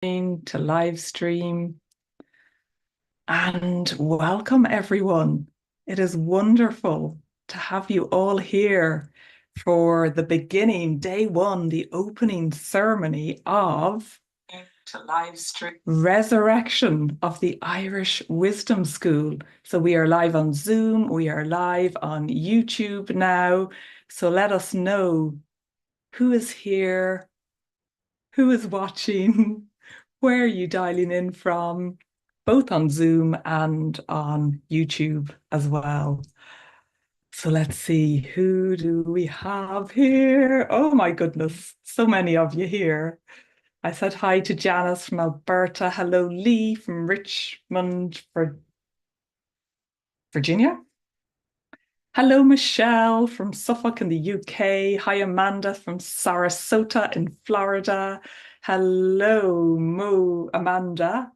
To live stream and welcome everyone. It is wonderful to have you all here for the beginning, day one, the opening ceremony of to live stream Resurrection of the Irish Wisdom School. So we are live on Zoom, we are live on YouTube now. So let us know who is here, who is watching. Where are you dialing in from, both on Zoom and on YouTube as well? So let's see, who do we have here? Oh my goodness, so many of you here. I said hi to Janice from Alberta. Hello, Lee from Richmond, Virginia. Hello, Michelle from Suffolk in the UK. Hi, Amanda from Sarasota in Florida. Hello, Amanda.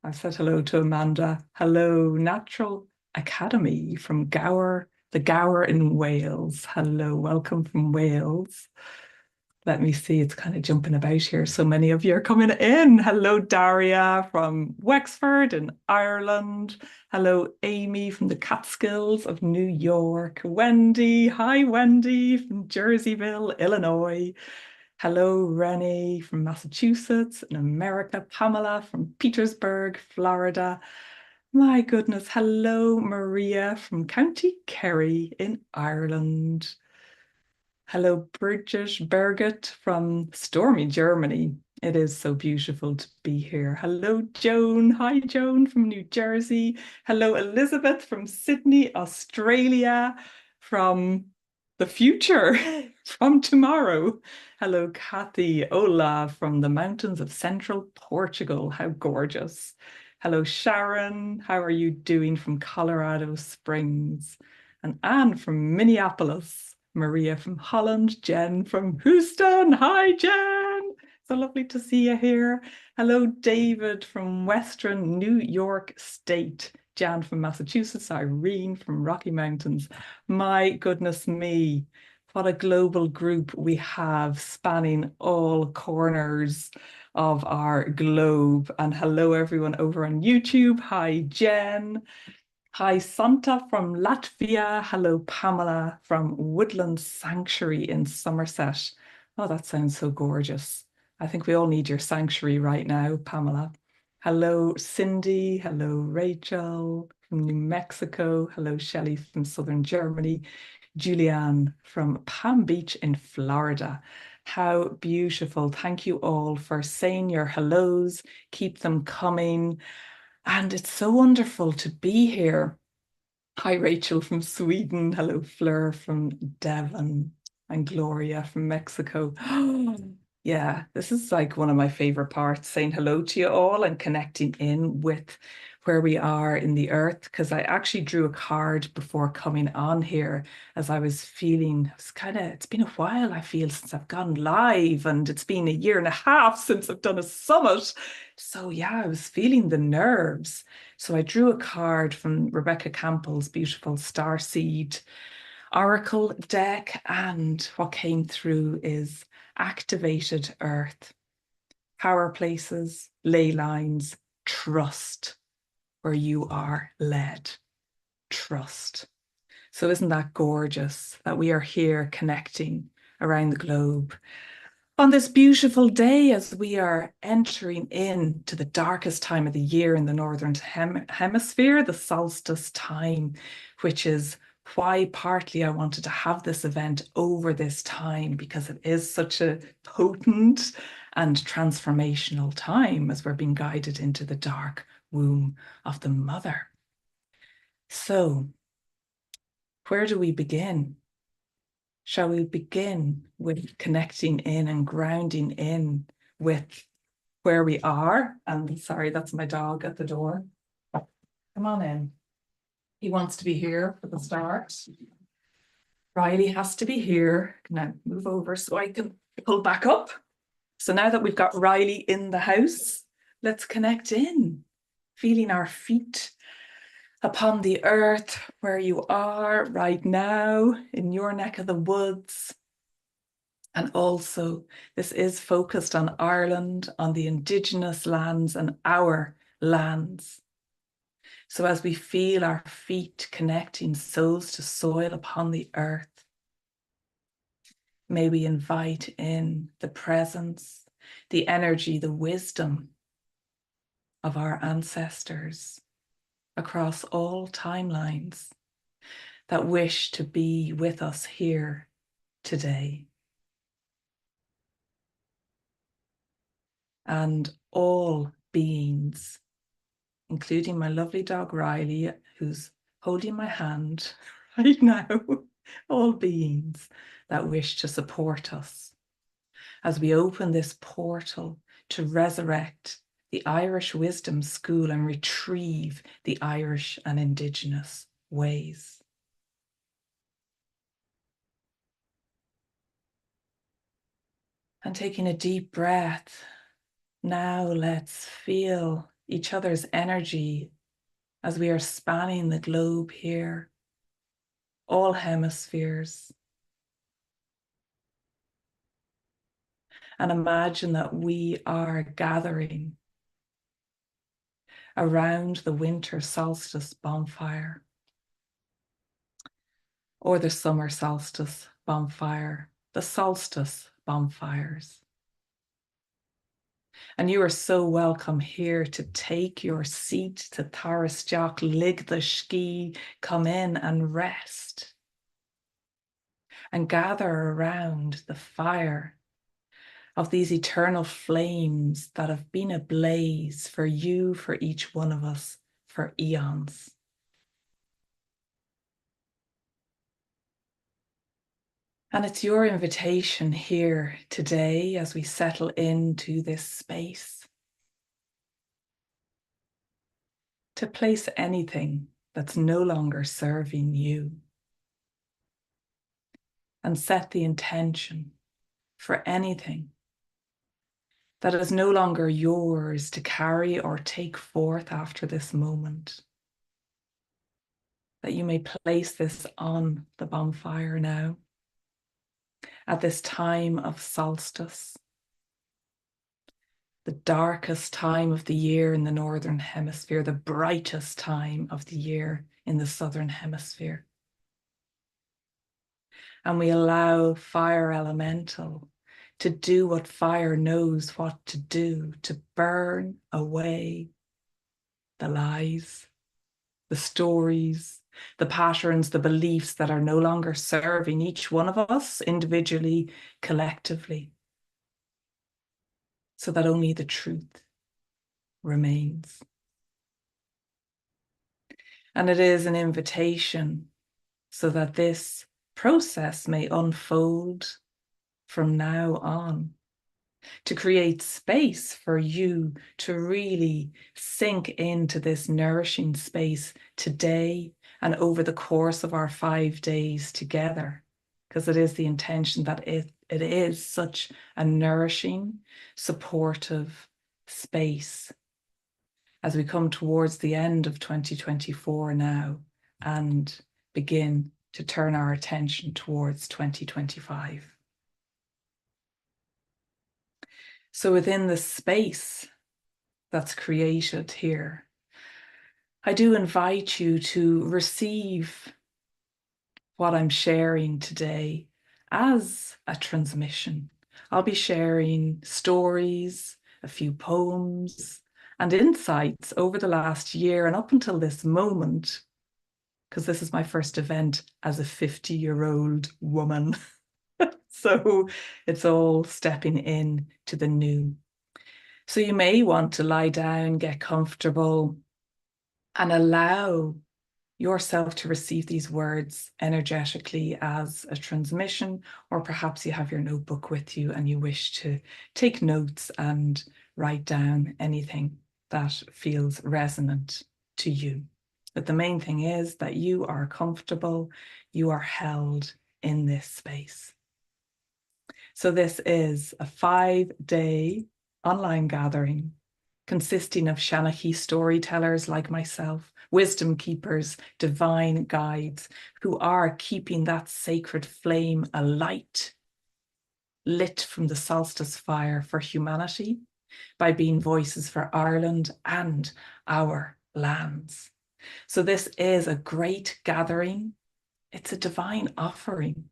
I said hello to Amanda. Hello, Natural Academy from Gower, the Gower in Wales. Hello, welcome from Wales. Let me see, it's kind of jumping about here. So many of you are coming in. Hello, Daria from Wexford in Ireland. Hello, Amy from the Catskills of New York. Wendy, hi, Wendy from Jerseyville, Illinois. Hello, Rennie from Massachusetts in America. Pamela from Petersburg, Florida. My goodness. Hello, Maria from County Kerry in Ireland. Hello, Birgit from stormy Germany. It is so beautiful to be here. Hello, Joan. Hi, Joan from New Jersey. Hello, Elizabeth from Sydney, Australia, from the future, from tomorrow. Hello, Kathy. Hola from the mountains of central Portugal. How gorgeous. Hello, Sharon. How are you doing from Colorado Springs? And Anne from Minneapolis. Maria from Holland, Jen from Houston. Hi, Jen. So lovely to see you here. Hello, David from Western New York State. Jan from Massachusetts, Irene from Rocky Mountains. My goodness me, what a global group we have spanning all corners of our globe. And hello, everyone over on YouTube. Hi, Jen. Hi, Santa from Latvia. Hello, Pamela from Woodland Sanctuary in Somerset. Oh, that sounds so gorgeous. I think we all need your sanctuary right now, Pamela. Hello, Cindy. Hello, Rachel from New Mexico. Hello, Shelley from Southern Germany. Julianne from Palm Beach in Florida. How beautiful. Thank you all for saying your hellos. Keep them coming. And it's so wonderful to be here. Hi, Rachel from Sweden. Hello, Fleur from Devon and Gloria from Mexico. Yeah, this is like one of my favorite parts, saying hello to you all and connecting in with where we are in the earth. Because I actually drew a card before coming on here as I was feeling, it's been a while, I feel, since I've gone live, and it's been a year and a half since I've done a summit. So yeah, I was feeling the nerves. So I drew a card from Rebecca Campbell's beautiful Starseed Oracle deck, and what came through is activated earth, power places, ley lines, trust, where you are led, trust. So isn't that gorgeous that we are here connecting around the globe on this beautiful day as we are entering into the darkest time of the year in the Northern Hemisphere, the solstice time, which is why partly I wanted to have this event over this time, because it is such a potent and transformational time as we're being guided into the dark womb of the mother. So, where do we begin? Shall we begin with connecting in and grounding in with where we are? And sorry, that's my dog at the door. Come on in. He wants to be here for the start. Riley has to be here. Now move over so I can pull back up. So now that we've got Riley in the house, let's connect in, feeling our feet upon the earth where you are right now in your neck of the woods. And also, this is focused on Ireland, on the Indigenous lands and our lands. So as we feel our feet connecting soles to soil upon the earth, may we invite in the presence, the energy, the wisdom of our ancestors across all timelines that wish to be with us here today. And all beings, including my lovely dog Riley, who's holding my hand right now, all beings that wish to support us as we open this portal to resurrect the Irish Wisdom School and retrieve the Irish and Indigenous ways. And taking a deep breath, now let's feel each other's energy as we are spanning the globe here, all hemispheres. And imagine that we are gathering around the winter solstice bonfire or the summer solstice bonfire, the solstice bonfires. And you are so welcome here to take your seat to Tharasjach, lig the ski, come in and rest and gather around the fire of these eternal flames that have been ablaze for you, for each one of us, for eons. And it's your invitation here today as we settle into this space to place anything that's no longer serving you and set the intention for anything that is no longer yours to carry or take forth after this moment. That you may place this on the bonfire now at this time of solstice, the darkest time of the year in the Northern Hemisphere, the brightest time of the year in the Southern Hemisphere. And we allow fire elemental to do what fire knows what to do, to burn away the lies, the stories, the patterns, the beliefs that are no longer serving each one of us individually, collectively, so that only the truth remains. And it is an invitation so that this process may unfold from now on, to create space for you to really sink into this nourishing space today and over the course of our 5 days together, because it is the intention that it is such a nourishing, supportive space as we come towards the end of 2024 now and begin to turn our attention towards 2025. So within the space that's created here, I do invite you to receive what I'm sharing today as a transmission. I'll be sharing stories, a few poems, and insights over the last year and up until this moment, because this is my first event as a 50-year-old woman. So it's all stepping in to the new. So you may want to lie down, get comfortable, and allow yourself to receive these words energetically as a transmission, or perhaps you have your notebook with you and you wish to take notes and write down anything that feels resonant to you. But the main thing is that you are comfortable, you are held in this space. So this is a 5-day online gathering consisting of seanachaí storytellers like myself, wisdom keepers, divine guides who are keeping that sacred flame alight, lit from the solstice fire for humanity by being voices for Ireland and our lands. So this is a great gathering. It's a divine offering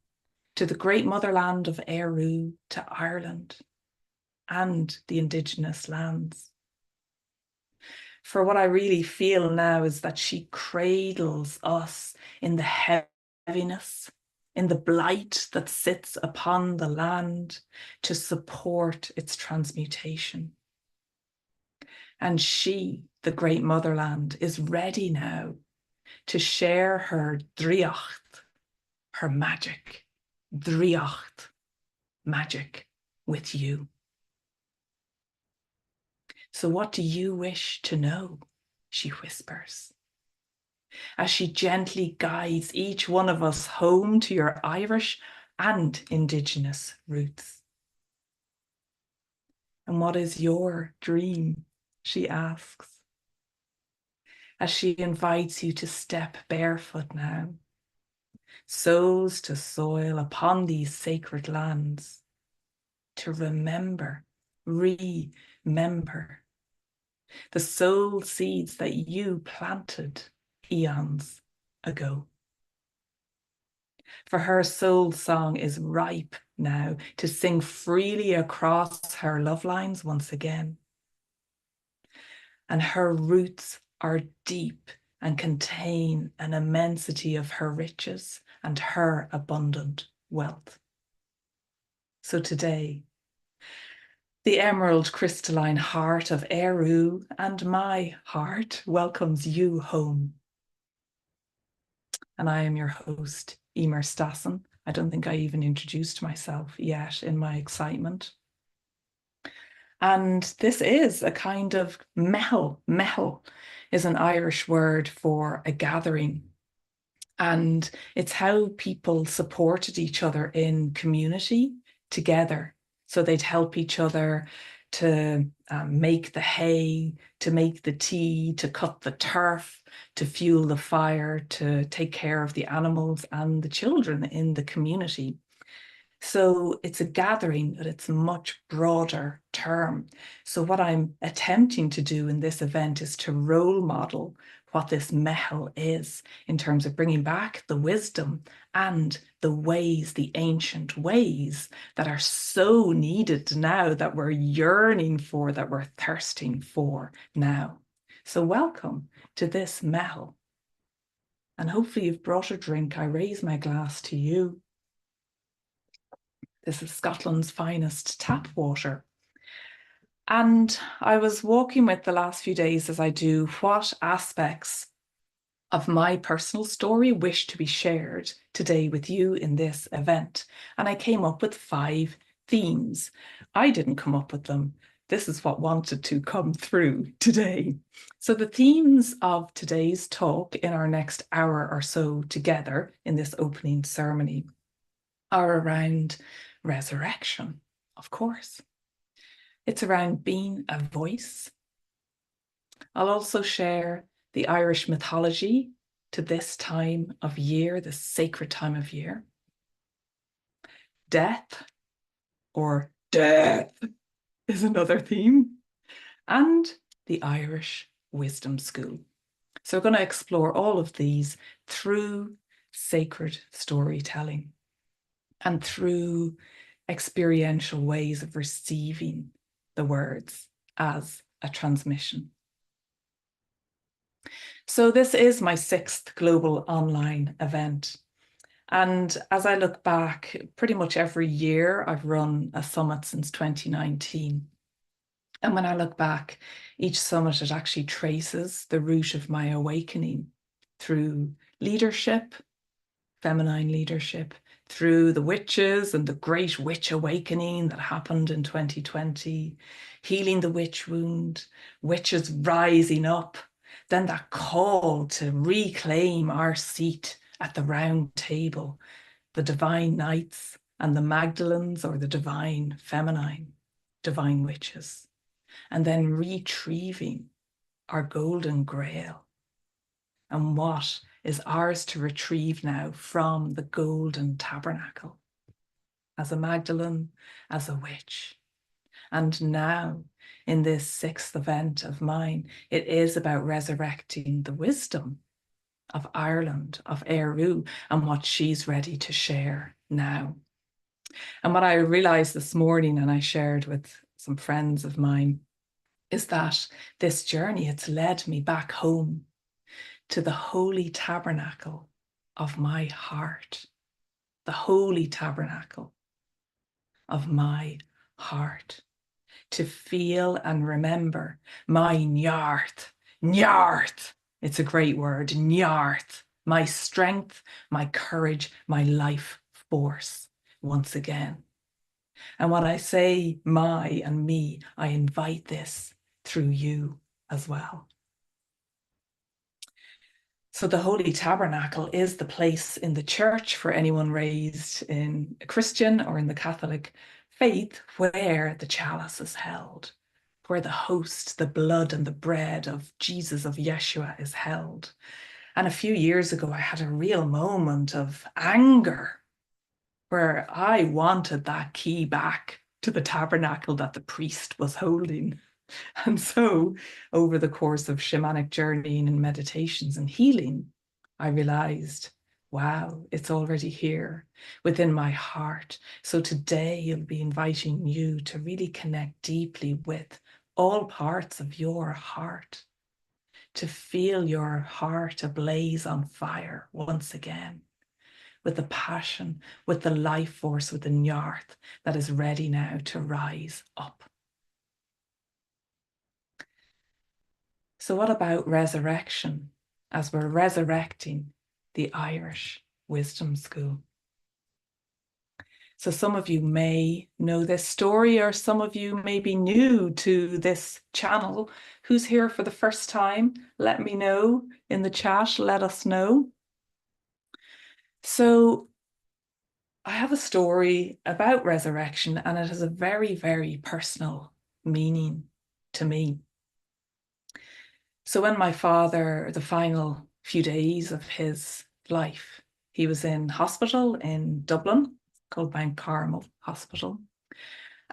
to the Great Motherland of Éiriú, to Ireland and the Indigenous lands. For what I really feel now is that she cradles us in the heaviness, in the blight that sits upon the land to support its transmutation. And she, the Great Motherland, is ready now to share her driocht, her magic, driocht, magic with you. So what do you wish to know? She whispers, as she gently guides each one of us home to your Irish and Indigenous roots. And what is your dream? She asks, as she invites you to step barefoot now, soles to soil upon these sacred lands, to remember, remember the soul seeds that you planted eons ago. For her soul song is ripe now to sing freely across her love lines once again. And her roots are deep and contain an immensity of her riches and her abundant wealth. So today, the emerald crystalline heart of Eru and my heart welcomes you home. And I am your host, Eimear Stassin. I don't think I even introduced myself yet in my excitement. And this is a kind of meitheal. Meitheal is an Irish word for a gathering. And it's how people supported each other in community together. So they'd help each other to make the hay, to make the tea, to cut the turf, to fuel the fire, to take care of the animals and the children in the community. So it's a gathering, but it's a much broader term. So what I'm attempting to do in this event is to role model what this meitheal is in terms of bringing back the wisdom and the ways, the ancient ways that are so needed now, that we're yearning for, that we're thirsting for now. So welcome to this meitheal. And hopefully you've brought a drink. I raise my glass to you. This is Scotland's finest tap water. And I was walking with the last few days, as I do, what aspects of my personal story wish to be shared today with you in this event. And I came up with 5 themes. I didn't come up with them. This is what wanted to come through today. So the themes of today's talk in our next hour or so together in this opening ceremony are around resurrection, of course. It's around being a voice. I'll also share the Irish mythology to this time of year, this sacred time of year. Death, or death, is another theme. And the Irish Wisdom School. So we're going to explore all of these through sacred storytelling and through experiential ways of receiving the words as a transmission. So this is my 6th global online event. And as I look back, pretty much every year I've run a summit since 2019. And when I look back, each summit, it actually traces the root of my awakening through leadership, feminine leadership, through the witches and the Great Witch Awakening that happened in 2020, healing the witch wound, witches rising up, then that call to reclaim our seat at the round table, the divine knights and the Magdalens, or the divine feminine, divine witches, and then retrieving our golden grail and what is ours to retrieve now from the golden tabernacle. as a Magdalene, as a witch. And now, in this 6th event of mine, it is about resurrecting the wisdom of Ireland, of Éiriú, and what she's ready to share now. And what I realized this morning, and I shared with some friends of mine, is that this journey, it's led me back home to the holy tabernacle of my heart, the holy tabernacle of my heart, to feel and remember my Njarth. It's a great word, Njarth, my strength, my courage, my life force once again. And when I say my and me, I invite this through you as well. So the Holy Tabernacle is the place in the church for anyone raised in a Christian or in the Catholic faith where the chalice is held, where the host, the blood and the bread of Jesus, of Yeshua, is held. And a few years ago, I had a real moment of anger where I wanted that key back to the tabernacle that the priest was holding. And so, over the course of shamanic journeying and meditations and healing, I realized, wow, it's already here within my heart. So today, I'll be inviting you to really connect deeply with all parts of your heart, to feel your heart ablaze on fire once again, with the passion, with the life force, with the Njarth that is ready now to rise up. So what about resurrection as we're resurrecting the Irish Wisdom School? So some of you may know this story, or some of you may be new to this channel. Who's here for the first time? Let me know in the chat, let us know. So I have a story about resurrection, and it has a very, very personal meaning to me. So when my father, the final few days of his life, he was in hospital in Dublin, called Mount Carmel Hospital,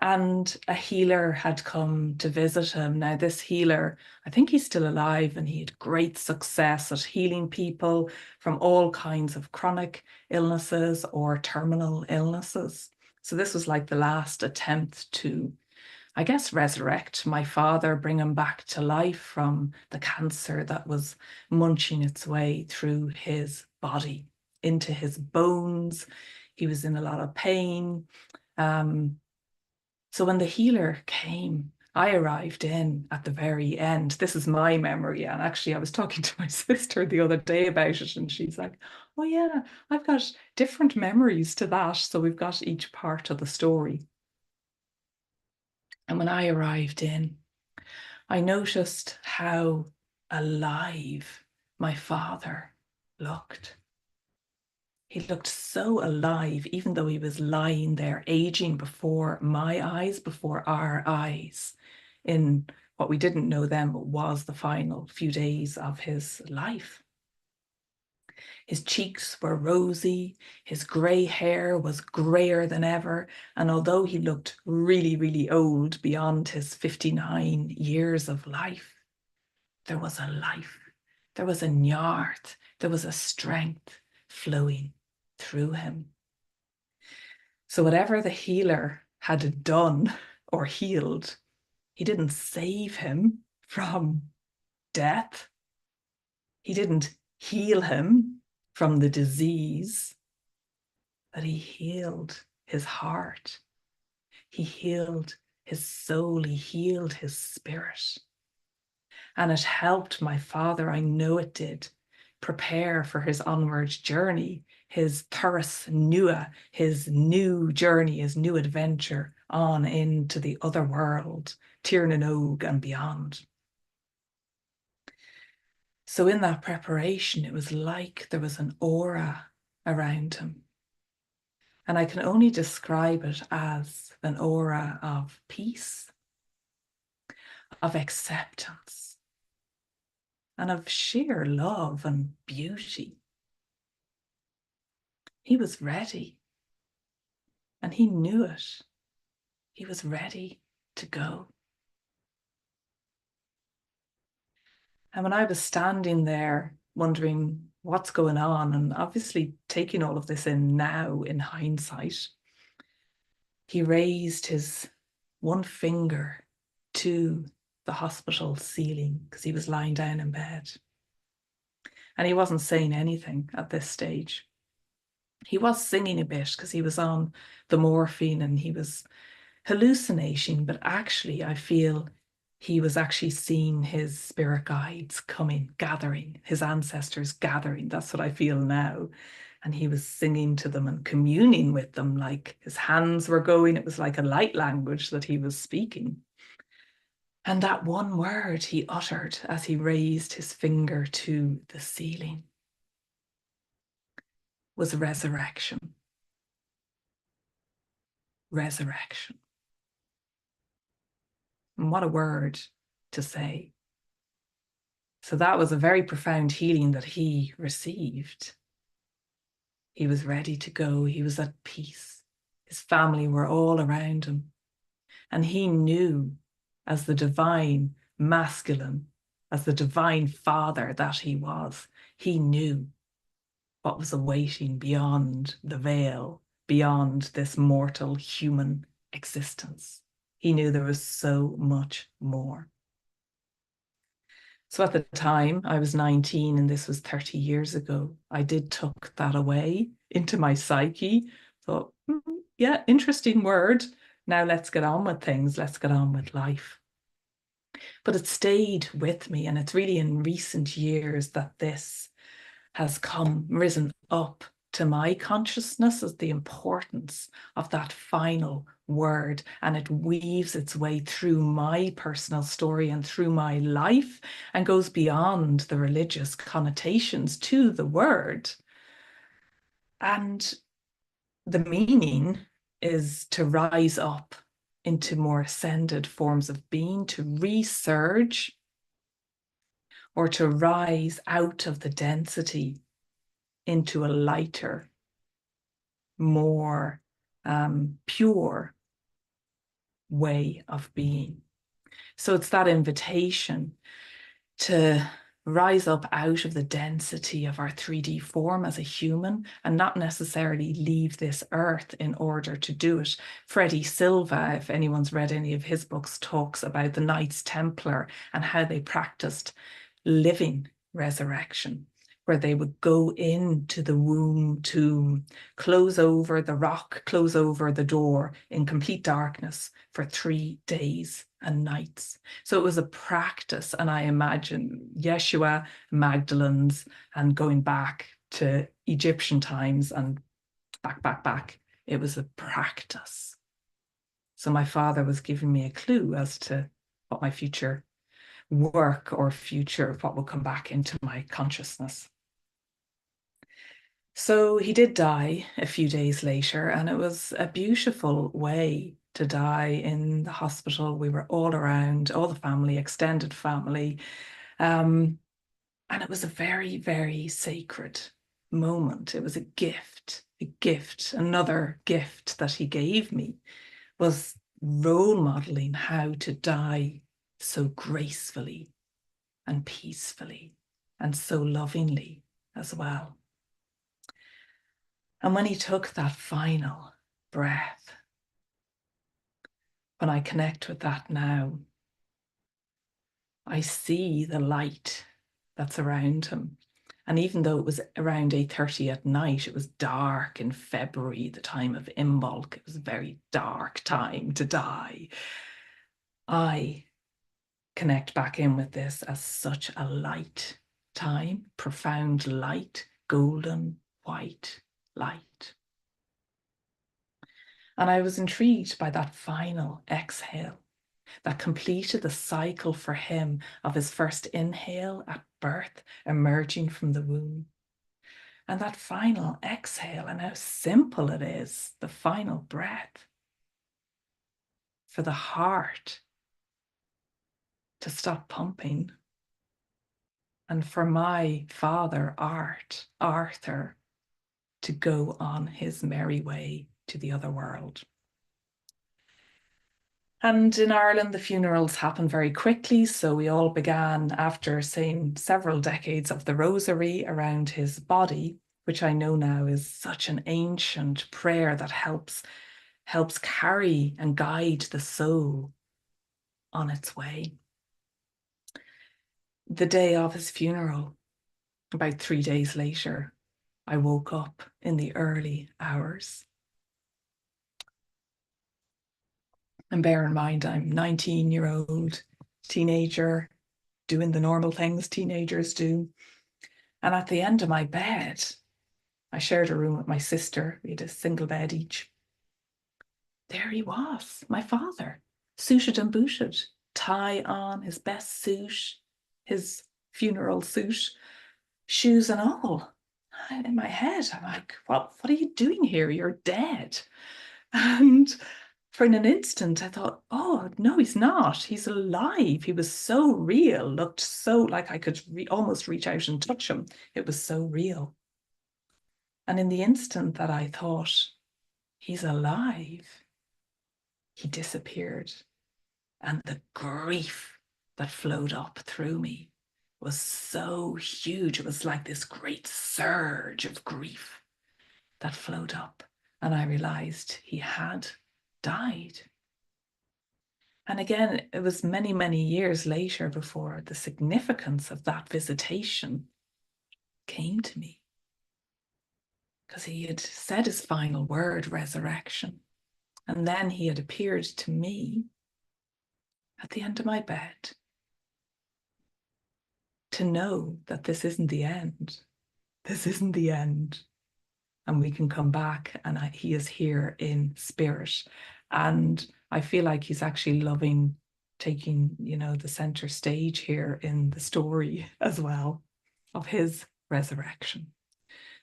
and a healer had come to visit him. Now, this healer, I think he's still alive, and he had great success at healing people from all kinds of chronic illnesses or terminal illnesses. So this was like the last attempt to, I guess, resurrect my father, bring him back to life from the cancer that was munching its way through his body, into his bones. He was in a lot of pain. So when the healer came, I arrived in at the very end. This is my memory. And actually, I was talking to my sister the other day about it, and she's like, oh yeah, I've got different memories to that. So we've got each part of the story. And when I arrived in, I noticed how alive my father looked. He looked so alive, even though he was lying there, aging before my eyes, before our eyes, in what we didn't know then was the final few days of his life. His cheeks were rosy, his grey hair was greyer than ever, and although he looked really, really old beyond his 59 years of life, there was a life, there was a Njarth, there was a strength flowing through him. So whatever the healer had done or healed, he didn't save him from death. He didn't heal him from the disease, but he healed his heart. He healed his soul. He healed his spirit. And it helped my father, I know it did, prepare for his onward journey, his Thuras Nua, his new journey, his new adventure on into the other world, Tirnan Og and beyond. So in that preparation, it was like there was an aura around him. And I can only describe it as an aura of peace, of acceptance, and of sheer love and beauty. He was ready. And he knew it. He was ready to go. And when I was standing there wondering what's going on, and obviously taking all of this in now in hindsight, he raised his one finger to the hospital ceiling because he was lying down in bed. And he wasn't saying anything at this stage. He was singing a bit because he was on the morphine and he was hallucinating, but actually I feel he was actually seeing his spirit guides coming, gathering, his ancestors gathering. That's what I feel now. And he was singing to them and communing with them, like his hands were going. It was like a light language that he was speaking. And that one word he uttered as he raised his finger to the ceiling was resurrection. Resurrection. And what a word to say. So that was a very profound healing that he received. He was ready to go. He was at peace. His family were all around him. And he knew, as the divine masculine, as the divine father that he was, he knew what was awaiting beyond the veil, beyond this mortal human existence. He knew there was so much more. So at the time, I was 19 and this was 30 years ago. I did tuck that away into my psyche. Thought, yeah, interesting word. Now let's get on with things. Let's get on with life. But it stayed with me. And it's really in recent years that this has risen up to my consciousness as the importance of that final word, and it weaves its way through my personal story and through my life and goes beyond the religious connotations to the word. And the meaning is to rise up into more ascended forms of being, to resurge or to rise out of the density into a lighter, more pure way of being. So it's that invitation to rise up out of the density of our 3D form as a human and not necessarily leave this earth in order to do it. Freddie Silva, if anyone's read any of his books, talks about the Knights Templar and how they practiced living resurrection, where they would go into the womb tomb, close over the rock, close over the door in complete darkness for 3 days and nights. So it was a practice. And I imagine Yeshua, Magdalene's, and going back to Egyptian times and back. It was a practice. So my father was giving me a clue as to what my future work or future, what will come back into my consciousness. So he did die a few days later, and it was a beautiful way to die in the hospital. We were all around, all the family, extended family. And it was a very, very sacred moment. It was a gift, another gift that he gave me was role modeling how to die so gracefully and peacefully and so lovingly as well. And when he took that final breath, when I connect with that now, I see the light that's around him. And even though it was around 8:30 at night, it was dark in February, the time of Imbolc. It was a very dark time to die. I connect back in with this as such a light time, profound light, golden white light. And I was intrigued by that final exhale that completed the cycle for him of his first inhale at birth, emerging from the womb. And that final exhale, and how simple it is, the final breath, for the heart to stop pumping, and for my father, Arthur, to go on his merry way to the other world. And in Ireland, the funerals happened very quickly. So we all began after saying several decades of the rosary around his body, which I know now is such an ancient prayer that helps carry and guide the soul on its way. The day of his funeral, about 3 days later, I woke up in the early hours. And bear in mind, I'm 19-year-old teenager doing the normal things teenagers do. And at the end of my bed, I shared a room with my sister. We had a single bed each. There he was, my father, suited and booted, tie on, his best suit, his funeral suit, shoes and all. In my head, I'm like, what are you doing here? You're dead. And for an instant, I thought, oh, no, he's not. He's alive. He was so real, looked so like I could almost reach out and touch him. It was so real. And in the instant that I thought, he's alive, he disappeared. And the grief that flowed up through me was so huge. It was like this great surge of grief that flowed up. And I realized he had died. And again, it was many, many years later before the significance of that visitation came to me. Because he had said his final word, resurrection. And then he had appeared to me at the end of my bed to know that this isn't the end. This isn't the end. And we can come back, and he is here in spirit. And I feel like he's actually loving taking, the center stage here in the story as well of his resurrection.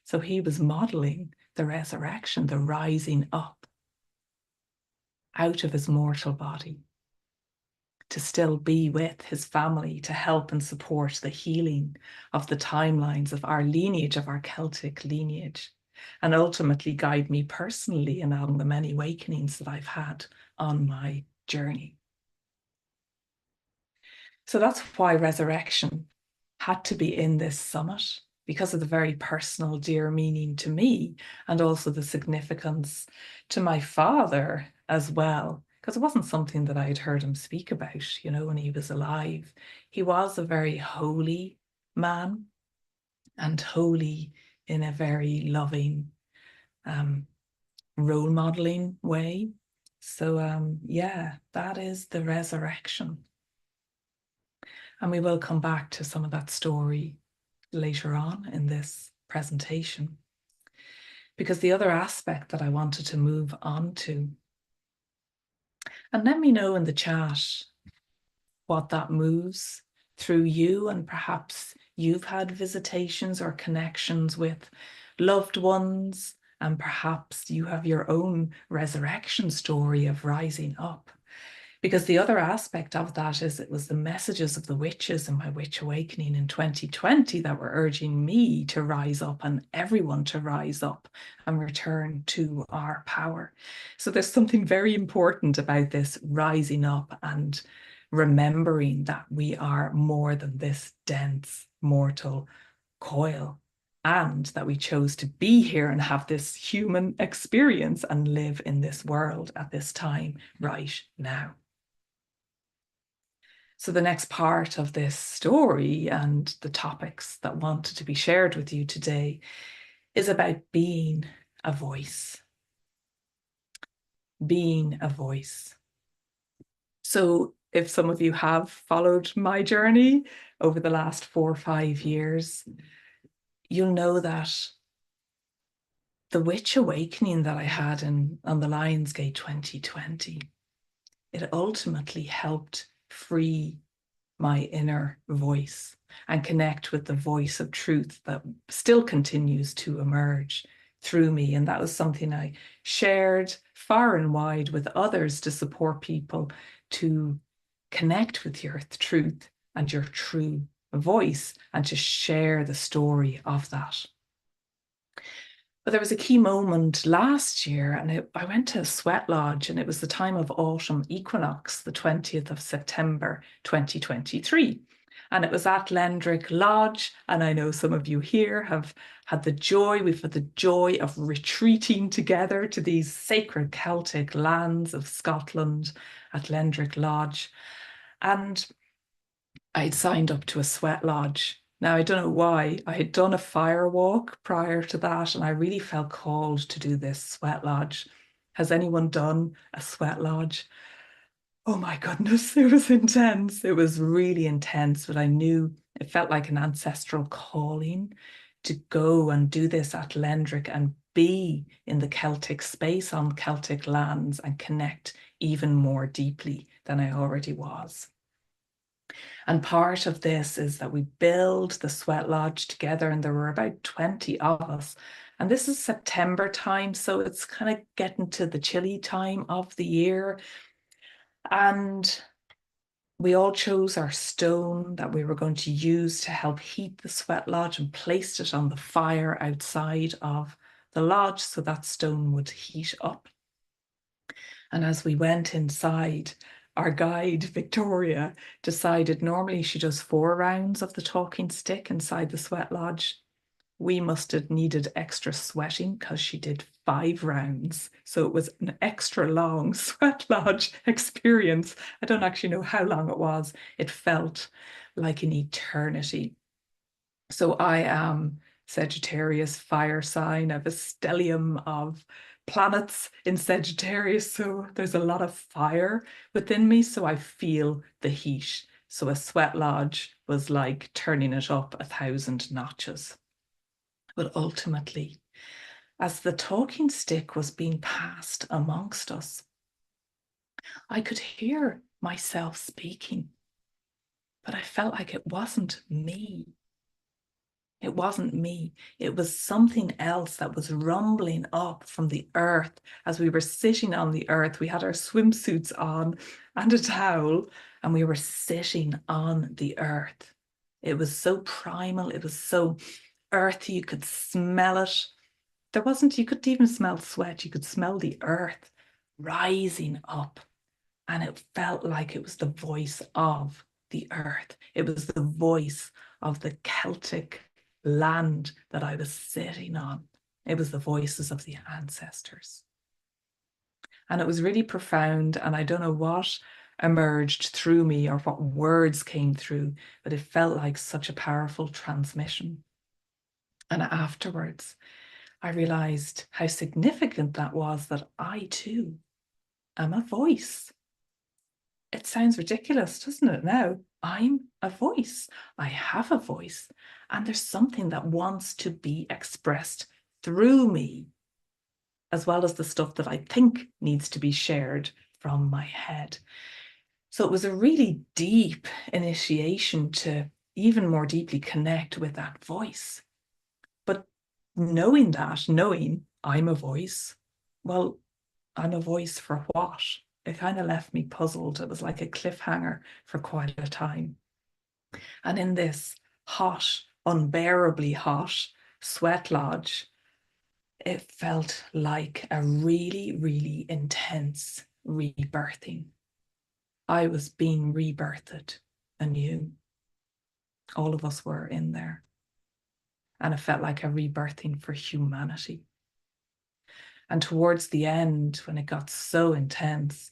So he was modeling the resurrection, the rising up out of his mortal body to still be with his family, to help and support the healing of the timelines of our lineage, of our Celtic lineage, and ultimately guide me personally along the many awakenings that I've had on my journey. So that's why resurrection had to be in this summit, because of the very personal, dear meaning to me, and also the significance to my father as well, because it wasn't something that I had heard him speak about, when he was alive. He was a very holy man, and holy in a very loving, role modeling way. So yeah, that is the resurrection. And we will come back to some of that story later on in this presentation. Because the other aspect that I wanted to move on to, and let me know in the chat what that moves through you, and perhaps you've had visitations or connections with loved ones, and perhaps you have your own resurrection story of rising up. Because the other aspect of that is it was the messages of the witches in my witch awakening in 2020 that were urging me to rise up and everyone to rise up and return to our power. So there's something very important about this rising up and remembering that we are more than this dense mortal coil, and that we chose to be here and have this human experience and live in this world at this time right now. So the next part of this story and the topics that wanted to be shared with you today is about being a voice. Being a voice. So if some of you have followed my journey over the last 4 or 5 years, you'll know that the witch awakening that I had on the Lionsgate 2020, it ultimately helped free my inner voice and connect with the voice of truth that still continues to emerge through me. And that was something I shared far and wide with others to support people to connect with your truth and your true voice, and to share the story of that. But there was a key moment last year, and I went to a sweat lodge, and it was the time of autumn equinox, the 20th of September 2023. And it was at Lendrick Lodge. And I know some of you here have had the joy, we've had the joy of retreating together to these sacred Celtic lands of Scotland at Lendrick Lodge. And I'd signed up to a sweat lodge. Now, I don't know why. I had done a fire walk prior to that, and I really felt called to do this sweat lodge. Has anyone done a sweat lodge? Oh my goodness, it was intense. It was really intense, but I knew it felt like an ancestral calling to go and do this at Lendrick and be in the Celtic space on Celtic lands and connect even more deeply than I already was. And part of this is that we build the sweat lodge together, and there were about 20 of us. And this is September time, so it's kind of getting to the chilly time of the year. And we all chose our stone that we were going to use to help heat the sweat lodge and placed it on the fire outside of the lodge so that stone would heat up. And as we went inside, our guide, Victoria, decided normally she does 4 rounds of the talking stick inside the sweat lodge. We must have needed extra sweating because she did 5 rounds. So it was an extra long sweat lodge experience. I don't actually know how long it was. It felt like an eternity. So I am Sagittarius fire sign. I have a stellium of planets in Sagittarius. So there's a lot of fire within me. So I feel the heat. So a sweat lodge was like turning it up 1,000 notches. But ultimately, as the talking stick was being passed amongst us, I could hear myself speaking, but I felt like it wasn't me. It wasn't me. It was something else that was rumbling up from the earth as we were sitting on the earth. We had our swimsuits on and a towel, and we were sitting on the earth. It was so primal. It was so earthy. You could smell it. You couldn't even smell sweat. You could smell the earth rising up. And it felt like it was the voice of the earth. It was the voice of the Celtic land that I was sitting on. It was the voices of the ancestors. And it was really profound. And I don't know what emerged through me or what words came through, but it felt like such a powerful transmission. And afterwards, I realized how significant that was, that I too am a voice. It sounds ridiculous, doesn't it now? I'm a voice. I have a voice. And there's something that wants to be expressed through me, as well as the stuff that I think needs to be shared from my head. So it was a really deep initiation to even more deeply connect with that voice. But knowing I'm a voice, well, I'm a voice for what? It kind of left me puzzled. It was like a cliffhanger for quite a time. And in this hot, unbearably hot sweat lodge, it felt like a really, really intense rebirthing. I was being rebirthed anew. All of us were in there. And it felt like a rebirthing for humanity. And towards the end, when it got so intense,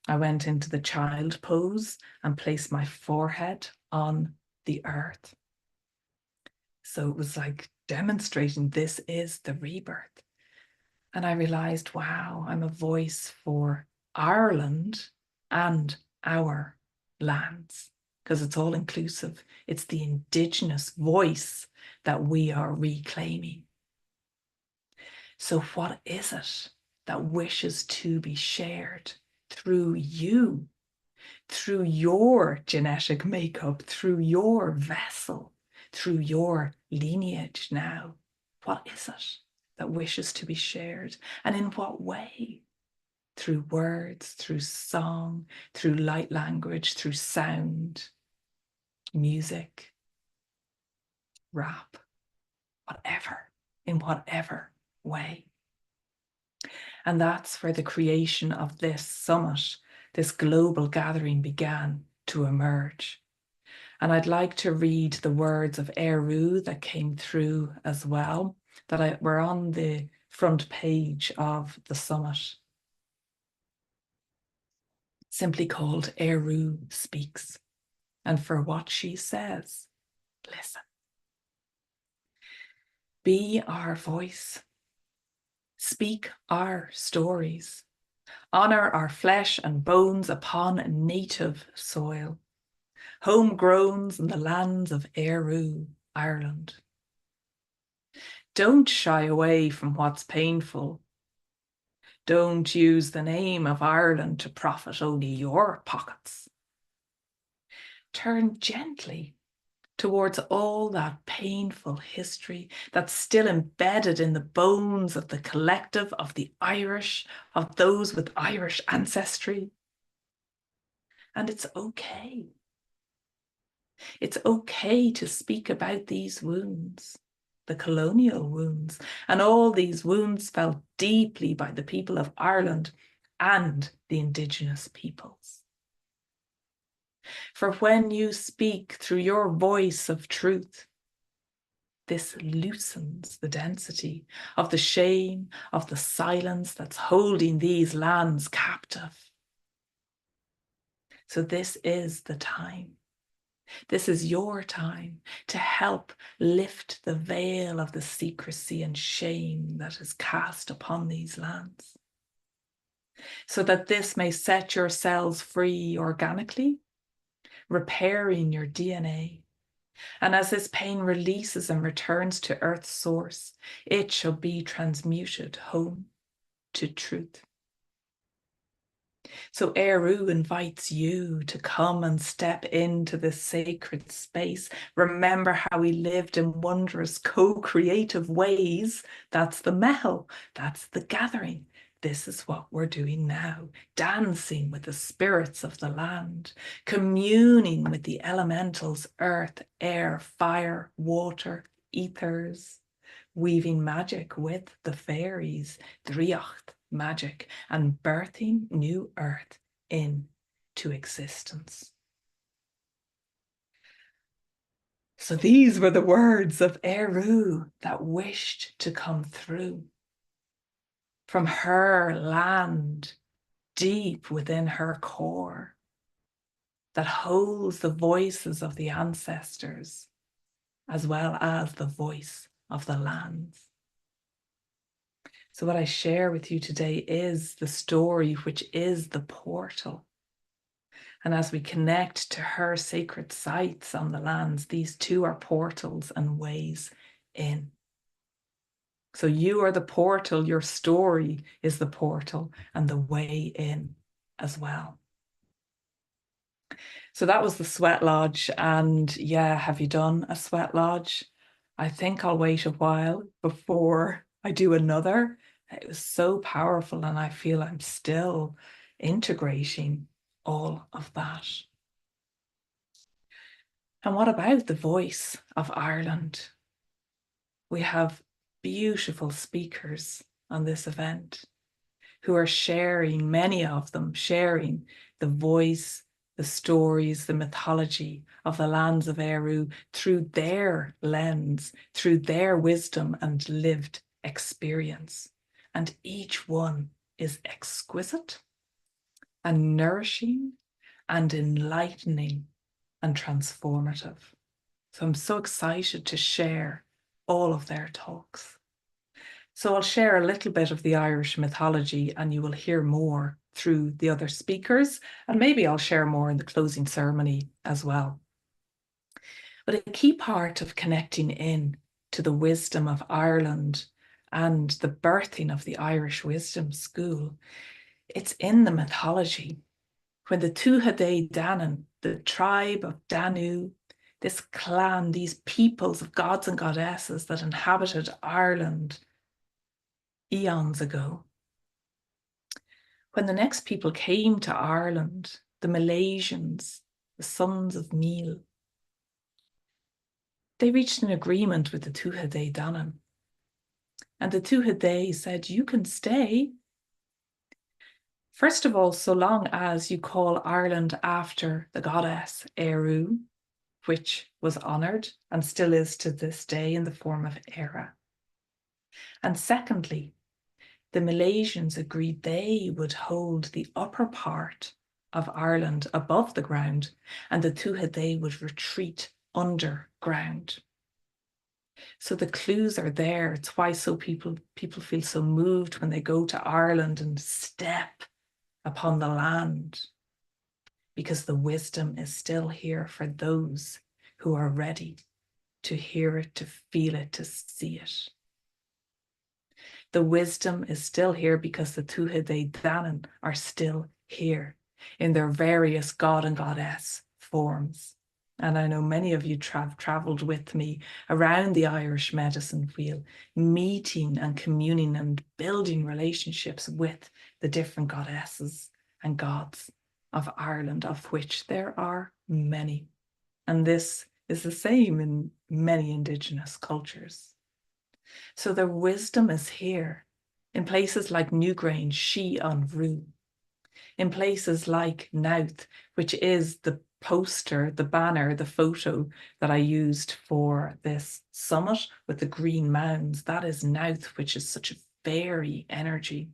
I went into the child pose and placed my forehead on the earth. So it was like demonstrating this is the rebirth. And I realized, wow, I'm a voice for Ireland and our lands, because it's all inclusive. It's the Indigenous voice that we are reclaiming. So what is it that wishes to be shared through you, through your genetic makeup, through your vessel, through your lineage now? What is it that wishes to be shared? And in what way? Through words, through song, through light language, through sound, music, rap, whatever, in whatever way. And that's where the creation of this summit, this global gathering, began to emerge. And I'd like to read the words of Eru that came through as well, that were on the front page of the summit, simply called Eru Speaks. And for what she says, listen. Be our voice. Speak our stories. Honor our flesh and bones upon native soil, homegrown in the lands of Eru, Ireland. Don't shy away from what's painful. Don't use the name of Ireland to profit only your pockets. Turn gently towards all that painful history that's still embedded in the bones of the collective of the Irish, of those with Irish ancestry. And it's okay. It's okay to speak about these wounds, the colonial wounds, and all these wounds felt deeply by the people of Ireland and the Indigenous peoples. For when you speak through your voice of truth, this loosens the density of the shame, of the silence that's holding these lands captive. So this is the time. This is your time to help lift the veil of the secrecy and shame that is cast upon these lands, so that this may set your cells free organically, repairing your DNA. And as this pain releases and returns to Earth's source, it shall be transmuted home to truth. So Eru invites you to come and step into this sacred space. Remember how we lived in wondrous co-creative ways. That's the mehel, that's the gathering. This is what we're doing now, dancing with the spirits of the land, communing with the elementals, earth, air, fire, water, ethers, weaving magic with the fairies, driocht, magic, and birthing new earth into existence. So these were the words of Eru that wished to come through from her land, deep within her core, that holds the voices of the ancestors, as well as the voice of the lands. So what I share with you today is the story, which is the portal. And as we connect to her sacred sites on the lands, these too are portals and ways in. So you are the portal, your story is the portal and the way in as well. So that was the sweat lodge. And yeah, have you done a sweat lodge? I think I'll wait a while before I do another. It was so powerful, and I feel I'm still integrating all of that. And what about the voice of Ireland? We have beautiful speakers on this event who are sharing, many of them sharing the voice, the stories, the mythology of the lands of Eru through their lens, through their wisdom and lived experience. And each one is exquisite and nourishing and enlightening and transformative. So I'm so excited to share all of their talks. So I'll share a little bit of the Irish mythology, and you will hear more through the other speakers, and maybe I'll share more in the closing ceremony as well. But a key part of connecting in to the wisdom of Ireland and the birthing of the Irish Wisdom School, it's in the mythology. When the Tuatha Danann, the tribe of Danu, this clan, these peoples of gods and goddesses that inhabited Ireland eons ago, when the next people came to Ireland, the Milesians, the sons of Meal, they reached an agreement with the Tuatha Danann And the Tuatha said, you can stay. First of all, so long as you call Ireland after the goddess Eru, which was honoured and still is to this day in the form of Éire. And secondly, the Malaysians agreed they would hold the upper part of Ireland above the ground, and the Tuatha would retreat underground. So the clues are there. It's why people feel so moved when they go to Ireland and step upon the land, because the wisdom is still here for those who are ready to hear it, to feel it, to see it. The wisdom is still here because the Tuatha Danann are still here in their various god and goddess forms. And I know many of you traveled with me around the Irish medicine wheel, meeting and communing and building relationships with the different goddesses and gods of Ireland, of which there are many. And this is the same in many Indigenous cultures. So their wisdom is here in places like Newgrange, Seanachaí, in places like Nowth, which is the poster, the banner, the photo that I used for this summit with the green mounds. That is Nowth, which is such a fairy energy.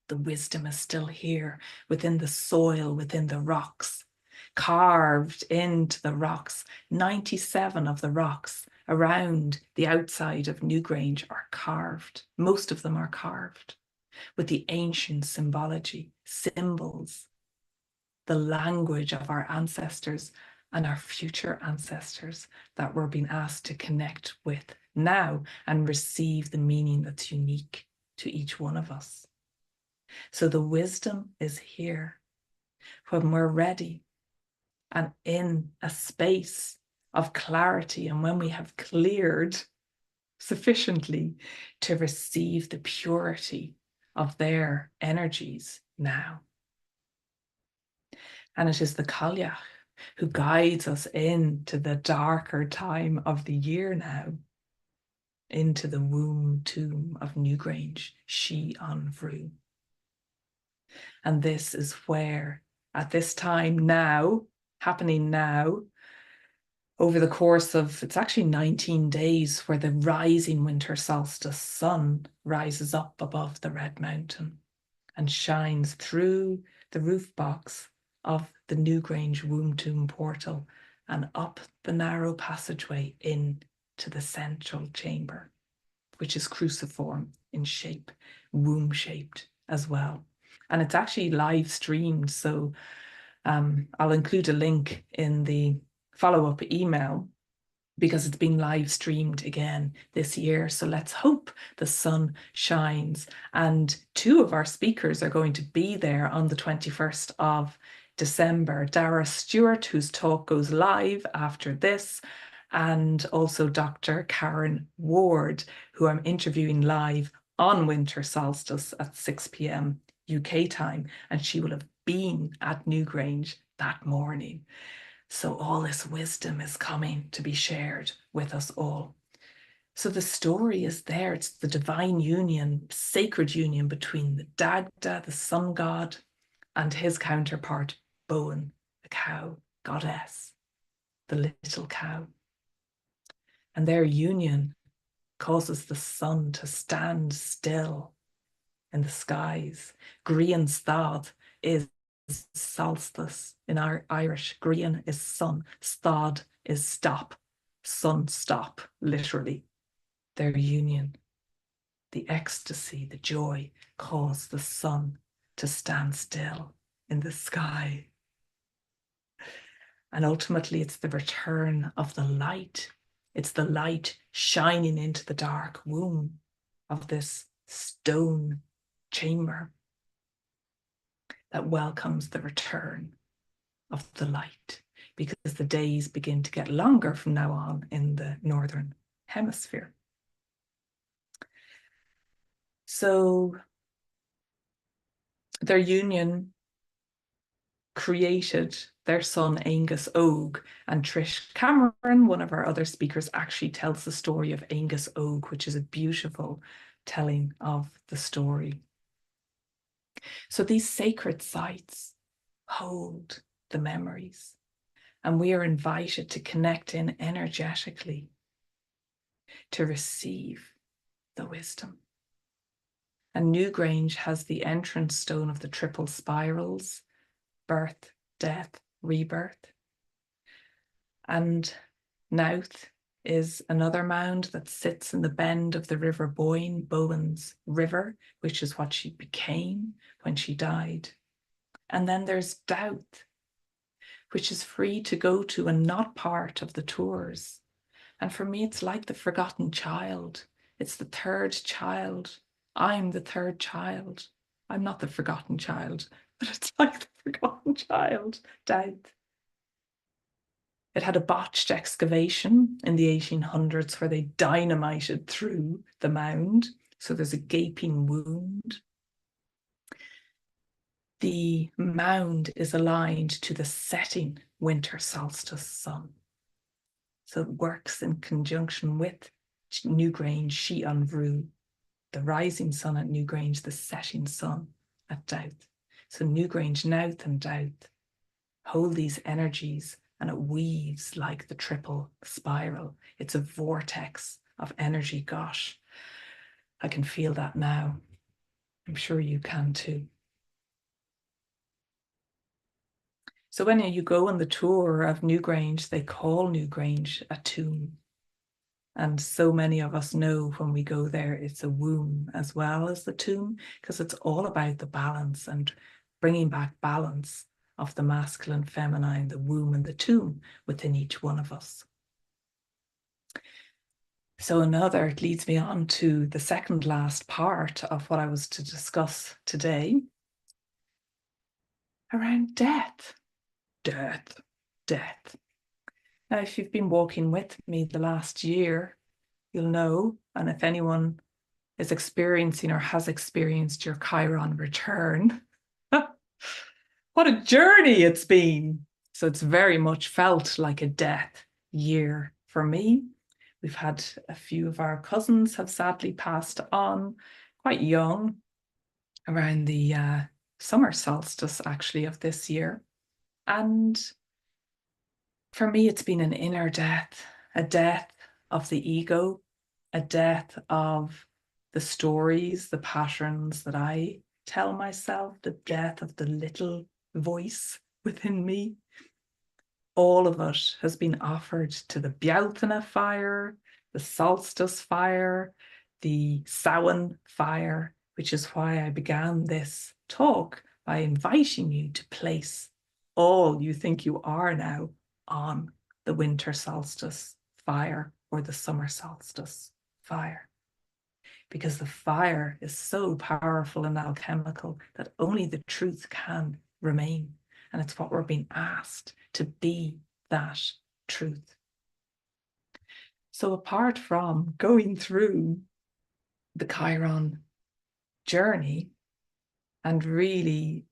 The wisdom is still here within the soil, within the rocks, carved into the rocks. 97 of the rocks around the outside of Newgrange are carved. Most of them are carved with the ancient symbology, symbols, the language of our ancestors and our future ancestors that we're being asked to connect with now and receive the meaning that's unique to each one of us. So the wisdom is here when we're ready and in a space of clarity, and when we have cleared sufficiently to receive the purity of their energies now. And it is the Cailleach who guides us into the darker time of the year now, into the womb tomb of Newgrange, Seanachaí. And this is where, at this time now, happening now, over the course of, it's actually 19 days, where the rising winter solstice sun rises up above the Red Mountain and shines through the roof box of the Newgrange womb tomb portal and up the narrow passageway into the central chamber, which is cruciform in shape, womb shaped as well. And it's actually live streamed. So I'll include a link in the follow-up email, because it's been live streamed again this year. So let's hope the sun shines. And two of our speakers are going to be there on the 21st of December. Dara Stewart, whose talk goes live after this, and also Dr. Karen Ward, who I'm interviewing live on winter solstice at 6 p.m. UK time. And she will have been at Newgrange that morning. So all this wisdom is coming to be shared with us all. So the story is there. It's the divine union, sacred union between the Dagda, the sun god, and his counterpart, Bowen, the cow goddess, the little cow. And their union causes the sun to stand still in the skies. Grian Stad is solstice in our Irish. Grian is sun, Stad is stop, sun stop, literally. Their union, the ecstasy, the joy, cause the sun to stand still in the sky. And ultimately, it's the return of the light. It's the light shining into the dark womb of this stone chamber that welcomes the return of the light, because the days begin to get longer from now on in the northern hemisphere. So their union created their son Angus O, and Trish Cameron, one of our other speakers, actually tells the story of Angus O, which is a beautiful telling of the story. So these sacred sites hold the memories, and we are invited to connect in energetically to receive the wisdom. And Newgrange has the entrance stone of the triple spirals: birth, death, rebirth. And Nouth is another mound that sits in the bend of the River Boyne, Bowen's river, which is what she became when she died. And then there's Doubt, which is free to go to and not part of the tours. And for me, it's like the forgotten child. It's the third child. I'm the third child. I'm not the forgotten child, but it's like the forgotten child, Doubt. It had a botched excavation in the 1800s where they dynamited through the mound. So there's a gaping wound. The mound is aligned to the setting winter solstice sun. So it works in conjunction with Newgrange, She an Bhrú, the rising sun at Newgrange, the setting sun at Doubt. So Newgrange, Nouth and Doubt hold these energies, and it weaves like the triple spiral. It's a vortex of energy. Gosh, I can feel that now. I'm sure you can too. So when you go on the tour of Newgrange, they call Newgrange a tomb. And so many of us know when we go there, it's a womb as well as the tomb, because it's all about the balance and bringing back balance of the masculine, feminine, the womb and the tomb within each one of us. So it leads me on to the second last part of what I was to discuss today around death. Death. Now, if you've been walking with me the last year, you'll know, and if anyone is experiencing or has experienced your Chiron return, what a journey it's been. So it's very much felt like a death year for me. We've had a few of our cousins have sadly passed on quite young, around the summer solstice actually of this year. And for me, it's been an inner death, a death of the ego, a death of the stories, the patterns that I tell myself, the death of the little voice within me. All of it has been offered to the Bealtaine fire, the solstice fire, the Samhain fire, which is why I began this talk by inviting you to place all you think you are now on the winter solstice fire or the summer solstice fire. Because the fire is so powerful and alchemical that only the truth can remain. And it's what we're being asked to be, that truth. So apart from going through the Chiron journey and really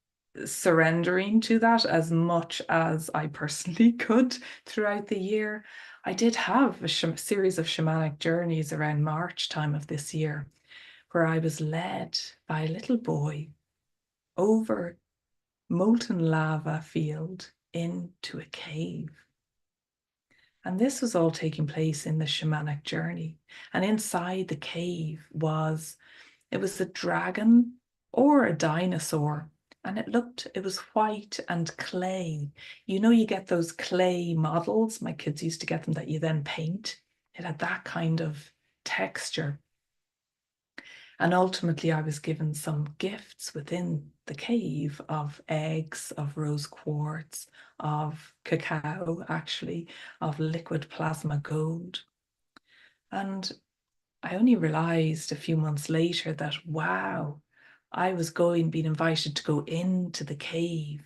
surrendering to that as much as I personally could throughout the year, I did have a series of shamanic journeys around March time of this year, where I was led by a little boy over molten lava field into a cave. And this was all taking place in the shamanic journey. And inside the cave was a dragon or a dinosaur. And it was white and clay. You know, you get those clay models. My kids used to get them that you then paint. It had that kind of texture. And ultimately, I was given some gifts within the cave of eggs, of rose quartz, of cacao, actually, of liquid plasma gold. And I only realized a few months later that, wow, I was being invited to go into the cave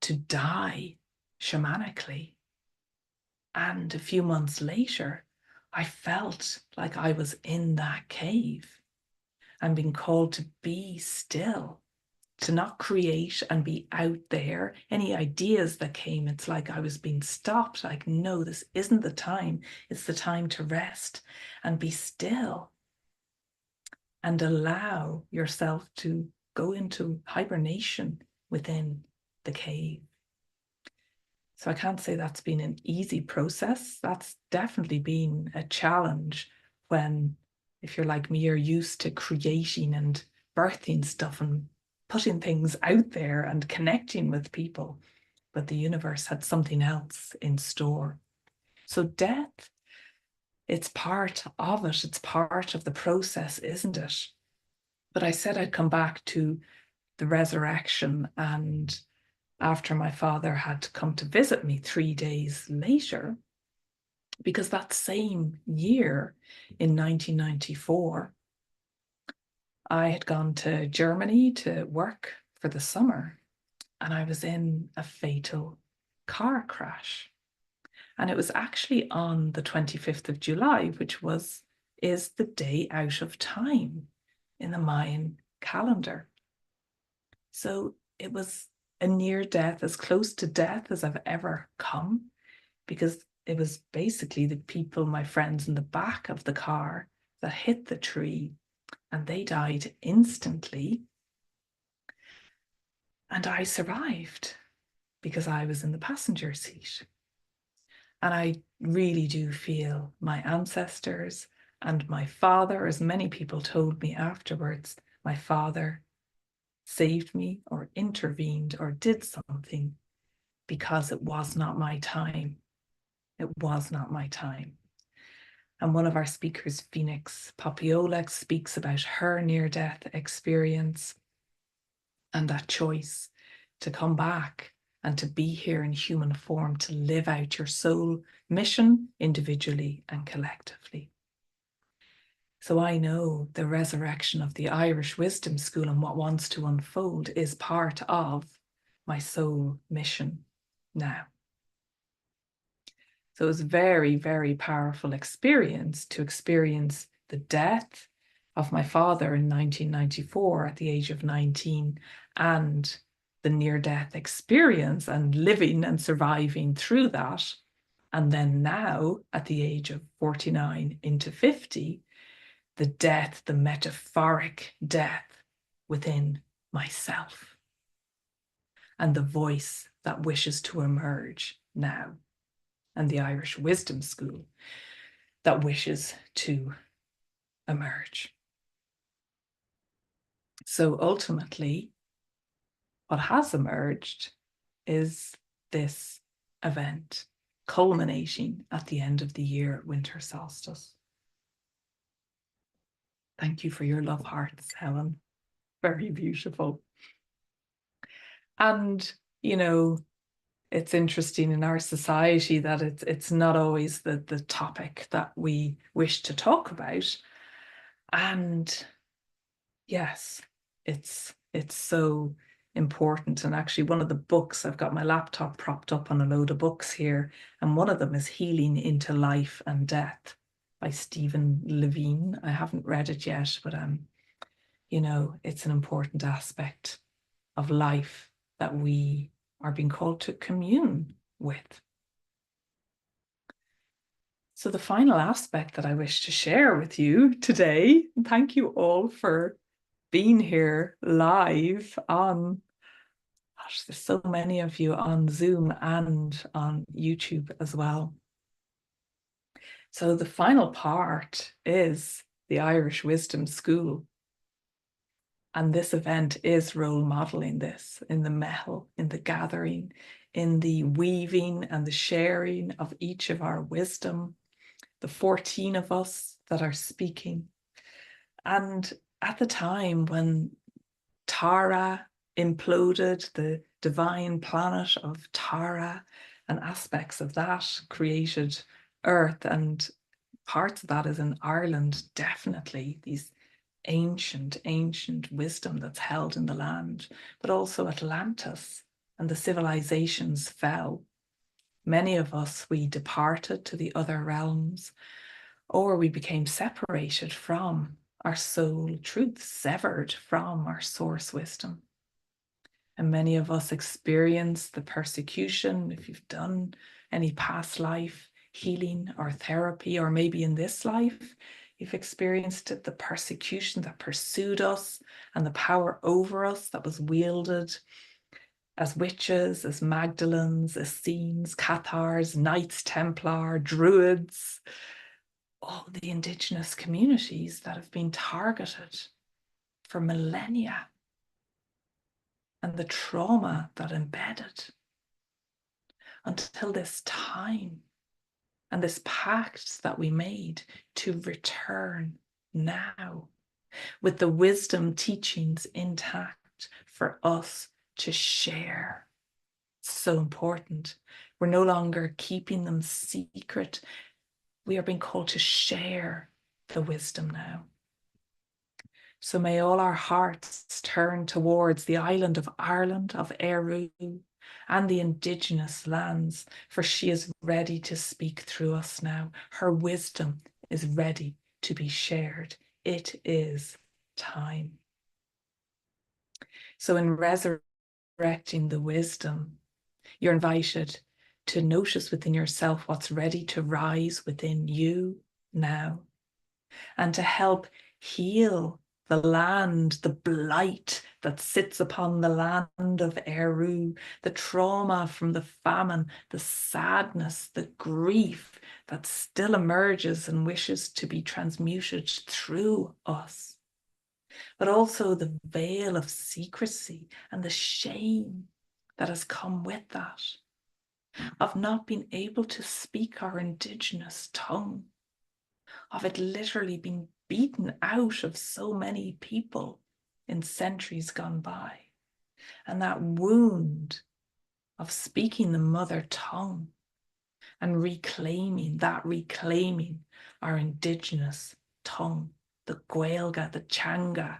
to die shamanically. And a few months later, I felt like I was in that cave and being called to be still to not create and be out there. Any ideas that came, it's like I was being stopped. Like, no, this isn't the time. It's the time to rest and be still and allow yourself to go into hibernation within the cave. So I can't say that's been an easy process. That's definitely been a challenge when, if you're like me, you're used to creating and birthing stuff and putting things out there and connecting with people. But the universe had something else in store. So death, it's part of it. It's part of the process, isn't it? But I said I'd come back to the resurrection, and after my father had come to visit me 3 days later, because that same year in 1994, I had gone to Germany to work for the summer, and I was in a fatal car crash. And it was actually on the 25th of July, which is the day out of time in the Mayan calendar. So it was a near death, as close to death as I've ever come, because it was basically the people, my friends in the back of the car, that hit the tree, and they died instantly. And I survived because I was in the passenger seat. And I really do feel my ancestors and my father, as many people told me afterwards, my father saved me or intervened or did something because it was not my time. It was not my time. And one of our speakers, Phoenix Popiola, speaks about her near-death experience and that choice to come back and to be here in human form, to live out your soul mission individually and collectively. So I know the resurrection of the Irish Wisdom School and what wants to unfold is part of my soul mission now. So it was a very, very powerful experience to experience the death of my father in 1994 at the age of 19, and the near-death experience and living and surviving through that. And then now at the age of 49 into 50, the death, the metaphoric death within myself, and the voice that wishes to emerge now, and the Irish Wisdom School that wishes to emerge. So ultimately, what has emerged is this event culminating at the end of the year, winter solstice. Thank you for your love hearts, Helen. Very beautiful. And, it's interesting in our society that it's not always the topic that we wish to talk about. And yes, it's so important. And actually, one of the books, I've got my laptop propped up on a load of books here, and one of them is Healing into Life and Death by Stephen Levine. I haven't read it yet, but it's an important aspect of life that we are being called to commune with. So the final aspect that I wish to share with you today, and thank you all for being here live on, gosh, there's so many of you on Zoom and on YouTube as well. So the final part is the Irish Wisdom School. And this event is role modeling this in the metal, in the gathering, in the weaving and the sharing of each of our wisdom, the 14 of us that are speaking. And at the time when Tara imploded, the divine planet of Tara and aspects of that created Earth, and parts of that is in Ireland, definitely, these ancient wisdom that's held in the land, but also Atlantis, and the civilizations fell. Many of us, we departed to the other realms, or we became separated from our soul truth, severed from our source wisdom. And many of us experience the persecution if you've done any past life healing or therapy, or maybe in this life, you've experienced it, the persecution that pursued us and the power over us that was wielded as witches, as Magdalens, Essenes, Cathars, Knights Templar, Druids, all the Indigenous communities that have been targeted for millennia, and the trauma that embedded until this time, and this pact that we made to return now with the wisdom teachings intact for us to share. It's so important. We're no longer keeping them secret. We are being called to share the wisdom now. So may all our hearts turn towards the island of Ireland, of Eru, and the Indigenous lands, for she is ready to speak through us now. Her wisdom is ready to be shared. It is time. So in resurrecting the wisdom, you're invited to notice within yourself what's ready to rise within you now, and to help heal the land, the blight that sits upon the land of Eru, the trauma from the famine, the sadness, the grief that still emerges and wishes to be transmuted through us. But also the veil of secrecy and the shame that has come with that, of not being able to speak our Indigenous tongue, of it literally being beaten out of so many people in centuries gone by. And that wound of speaking the mother tongue and reclaiming our Indigenous tongue, the Gaelga, the Changa,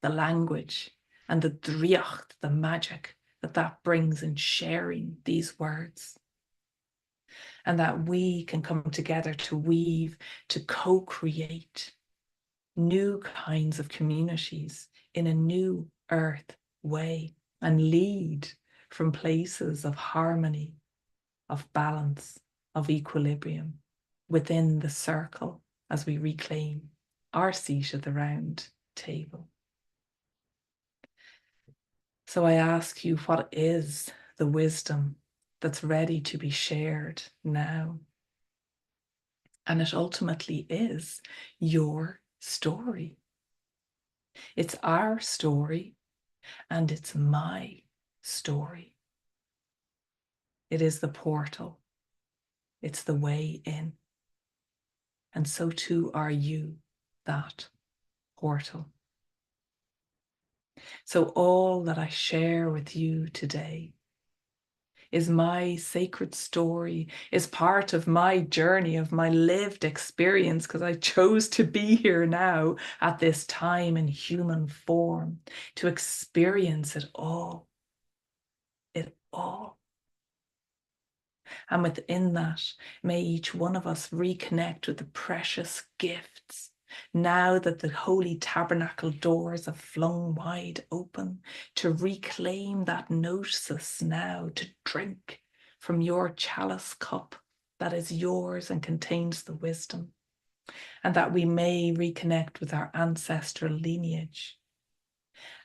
the language, and the Driocht, the magic that brings in sharing these words. And that we can come together to weave, to co-create new kinds of communities in a new earth way, and lead from places of harmony, of balance, of equilibrium within the circle as we reclaim our seat at the round table. So I ask you, what is the wisdom that's ready to be shared now? And it ultimately is your story. It's our story, and it's my story. It is the portal. It's the way in. And so too are you, that portal. So all that I share with you today is my sacred story, is part of my journey, of my lived experience, because I chose to be here now at this time in human form, to experience it all. It all. And within that, may each one of us reconnect with the precious gifts, now that the holy tabernacle doors have flung wide open, to reclaim that gnosis now, to drink from your chalice cup that is yours and contains the wisdom, and that we may reconnect with our ancestral lineage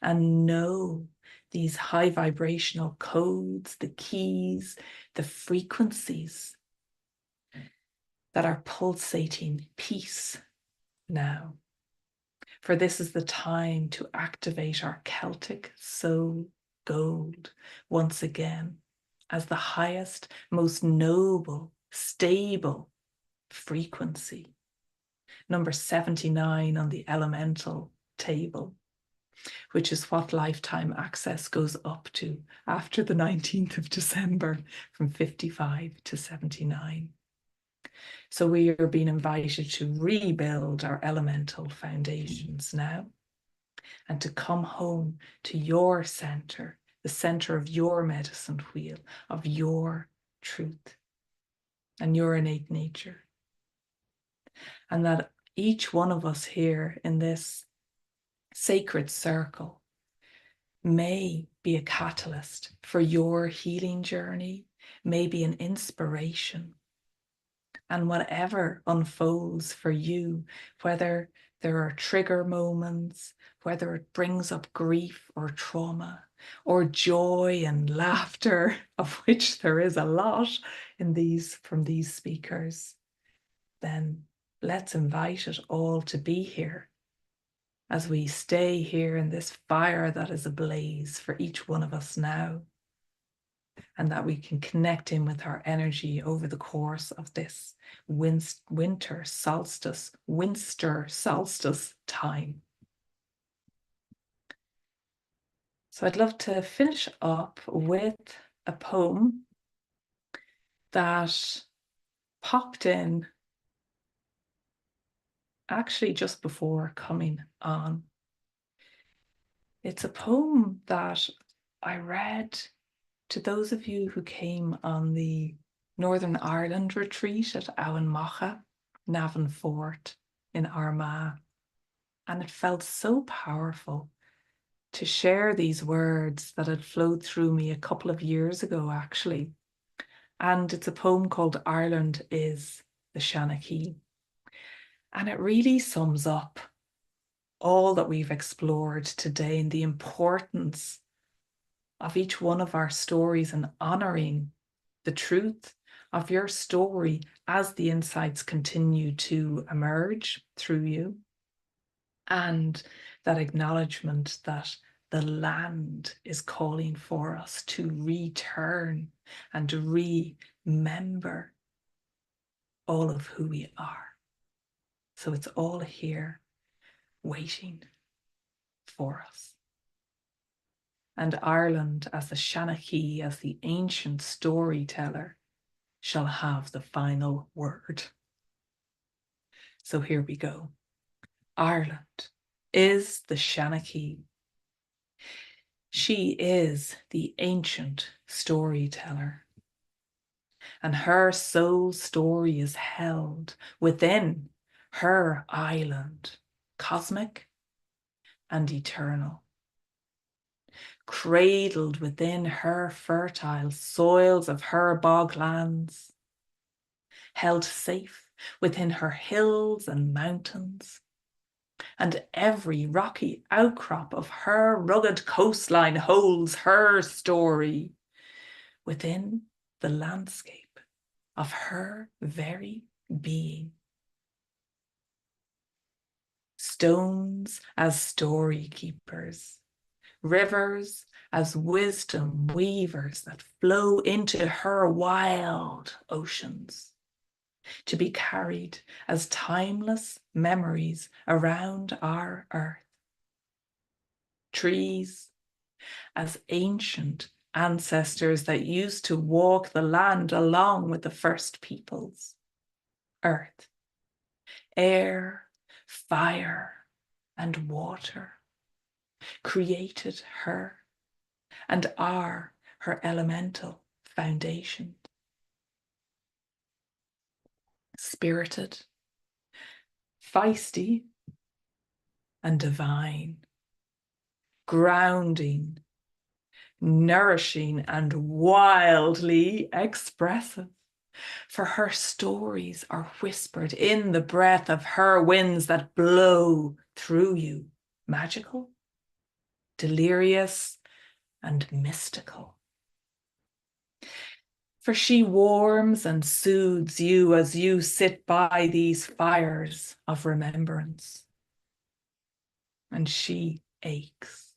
and know these high vibrational codes, the keys, the frequencies that are pulsating peace now. For this is the time to activate our Celtic soul gold once again as the highest, most noble, stable frequency. Number 79 on the elemental table, which is what lifetime access goes up to after the 19th of December, from 55 to 79. So we are being invited to rebuild our elemental foundations now, and to come home to your center, the center of your medicine wheel, of your truth and your innate nature. And that each one of us here in this sacred circle may be a catalyst for your healing journey, may be an inspiration. And whatever unfolds for you, whether there are trigger moments, whether it brings up grief or trauma, or joy and laughter, of which there is a lot from these speakers, then let's invite it all to be here as we stay here in this fire that is ablaze for each one of us now, and that we can connect in with our energy over the course of this winter solstice time. So I'd love to finish up with a poem that popped in actually just before coming on. It's a poem that I read to those of you who came on the Northern Ireland retreat at Auanmacha, Navan Fort in Armagh. And it felt so powerful to share these words that had flowed through me a couple of years ago, actually. And it's a poem called Ireland is the Seanachaí. And it really sums up all that we've explored today and the importance of each one of our stories and honoring the truth of your story as the insights continue to emerge through you. And that acknowledgement that the land is calling for us to return and to remember all of who we are. So it's all here waiting for us. And Ireland, as the seanachaí, as the ancient storyteller, shall have the final word. So here we go. Ireland is the seanachaí. She is the ancient storyteller. And her soul story is held within her island, cosmic and eternal. Cradled within her fertile soils of her boglands, held safe within her hills and mountains, and every rocky outcrop of her rugged coastline holds her story within the landscape of her very being. Stones as story keepers, rivers as wisdom weavers that flow into her wild oceans, to be carried as timeless memories around our earth. Trees as ancient ancestors that used to walk the land along with the first peoples. Earth, air, fire, and water created her and are her elemental foundation. Spirited, feisty, and divine, grounding, nourishing, and wildly expressive. For her stories are whispered in the breath of her winds that blow through you, magical, delirious, and mystical. For she warms and soothes you as you sit by these fires of remembrance. And she aches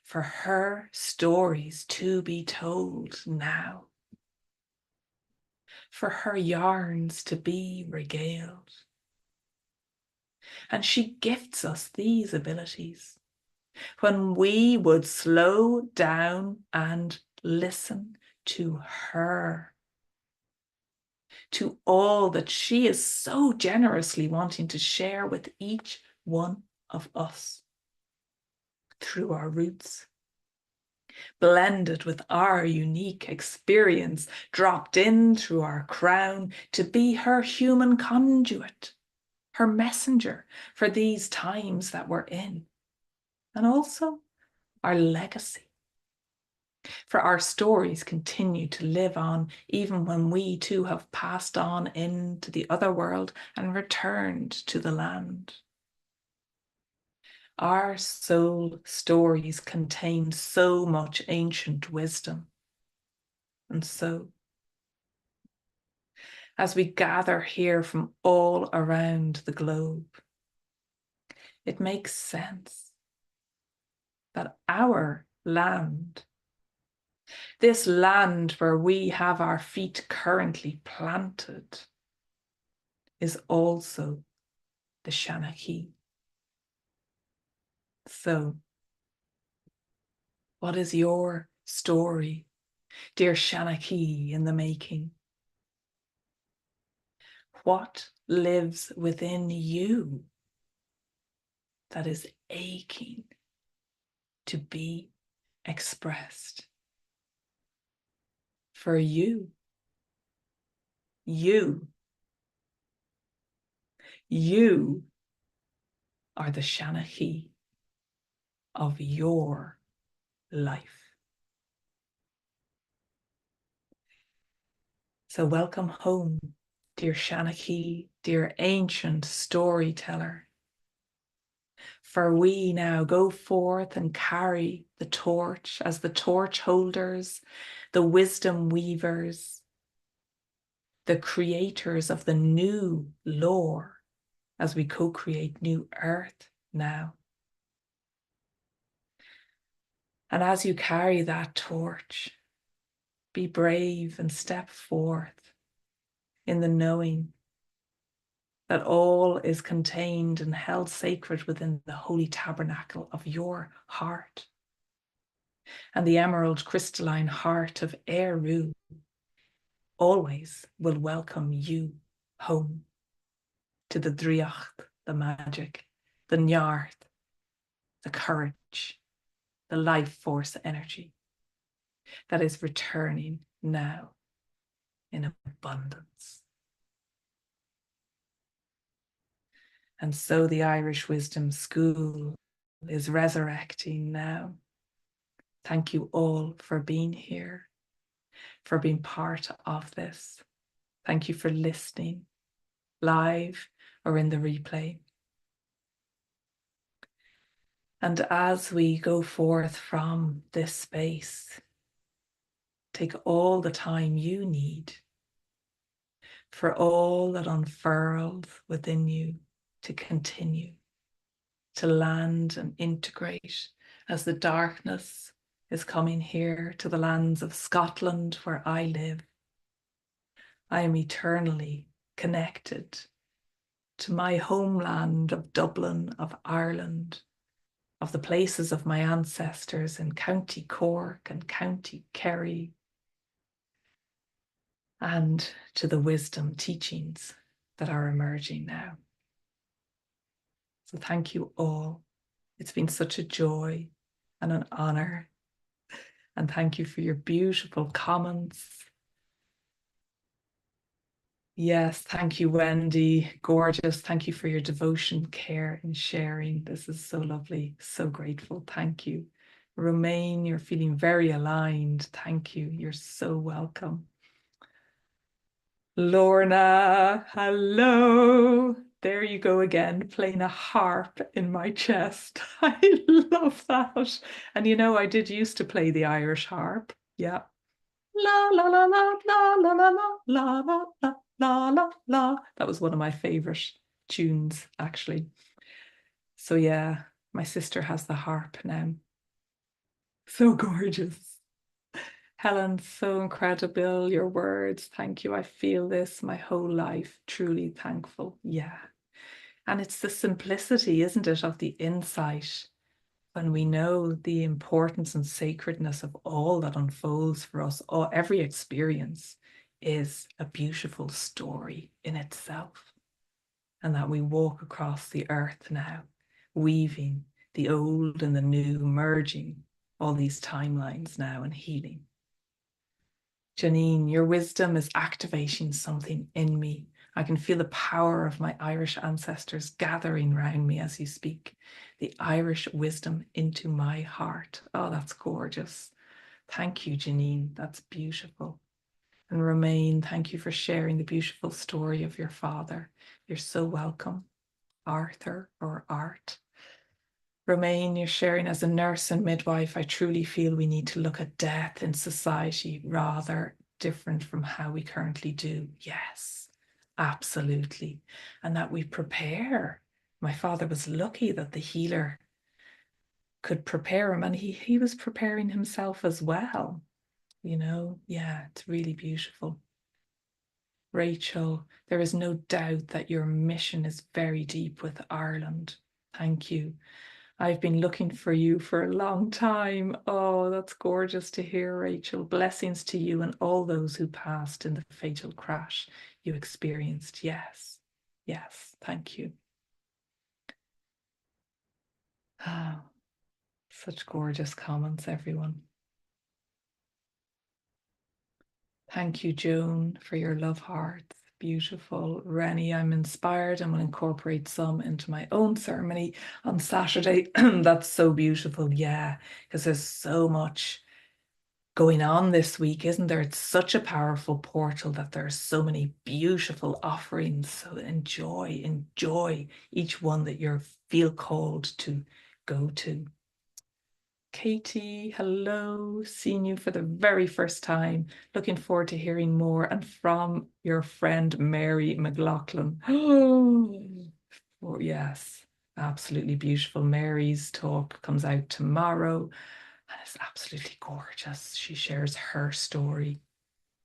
for her stories to be told now, for her yarns to be regaled. And she gifts us these abilities when we would slow down and listen to her, to all that she is so generously wanting to share with each one of us through our roots, blended with our unique experience, dropped in through our crown to be her human conduit, her messenger for these times that we're in. and also our legacy. For our stories continue to live on even when we too have passed on into the other world and returned to the land. Our soul stories contain so much ancient wisdom. And so, as we gather here from all around the globe, it makes sense that our land, this land where we have our feet currently planted, is also the seanachaí. So, what is your story, dear seanachaí in the making? What lives within you that is aching to be expressed? For you are the seanachaí of your life. So welcome home, dear seanachaí, dear ancient storyteller. For we now go forth and carry the torch as the torch holders, the wisdom weavers, the creators of the new lore as we co-create new earth now. And as you carry that torch, be brave and step forth in the knowing that all is contained and held sacred within the holy tabernacle of your heart. And the emerald crystalline heart of Eru always will welcome you home to the driacht, the magic, the njarth, the courage, the life force energy that is returning now in abundance. And so the Irish Wisdom School is resurrecting now. Thank you all for being here, for being part of this. Thank you for listening, live or in the replay. And as we go forth from this space, take all the time you need for all that unfurls within you to continue to land and integrate as the darkness is coming here to the lands of Scotland where I live. I am eternally connected to my homeland of Dublin, of Ireland, of the places of my ancestors in County Cork and County Kerry, and to the wisdom teachings that are emerging now. So thank you all. It's been such a joy and an honor. And thank you for your beautiful comments. Yes, thank you, Wendy. Gorgeous. Thank you for your devotion, care, and sharing. This is so lovely. So grateful. Thank you. Romaine, you're feeling very aligned. Thank you. You're so welcome. Lorna, hello. There you go again, playing a harp in my chest. I love that. And you know, I did used to play the Irish harp. Yeah. La la la la la la la la la la la la la. That was one of my favorite tunes, actually. So yeah, my sister has the harp now. So gorgeous. Helen, so incredible, your words. Thank you. I feel this my whole life. Truly thankful. Yeah. And it's the simplicity, isn't it, of the insight when we know the importance and sacredness of all that unfolds for us. Every experience is a beautiful story in itself. And that we walk across the earth now, weaving the old and the new, merging all these timelines now and healing. Janine, your wisdom is activating something in me. I can feel the power of my Irish ancestors gathering around me as you speak. the Irish wisdom into my heart. Oh, that's gorgeous. Thank you, Janine. That's beautiful. And Romaine, thank you for sharing the beautiful story of your father. You're so welcome. Arthur or Art. Romaine, you're sharing as a nurse and midwife, I truly feel we need to look at death in society rather different from how we currently do. Yes, absolutely. And that we prepare. My father was lucky that the healer could prepare him, and he was preparing himself as well. You know, yeah, it's really beautiful. Rachel, there is no doubt that your mission is very deep with Ireland. Thank you. I've been looking for you for a long time. Oh, that's gorgeous to hear, Rachel. Blessings to you and all those who passed in the fatal crash you experienced. Yes, yes, thank you. Oh, such gorgeous comments, everyone. Thank you, Joan, for your love hearts. Beautiful. Rennie, I'm inspired and will incorporate some into my own ceremony on Saturday. That's so beautiful. Yeah, because there's so much going on this week, isn't there? It's such a powerful portal that there are so many beautiful offerings. So enjoy each one that you feel called to go to. Katie, hello, seeing you for the very first time. Looking forward to hearing more and from your friend Mary McLaughlin. Oh, yes, absolutely beautiful. Mary's talk comes out tomorrow and it's absolutely gorgeous. She shares her story.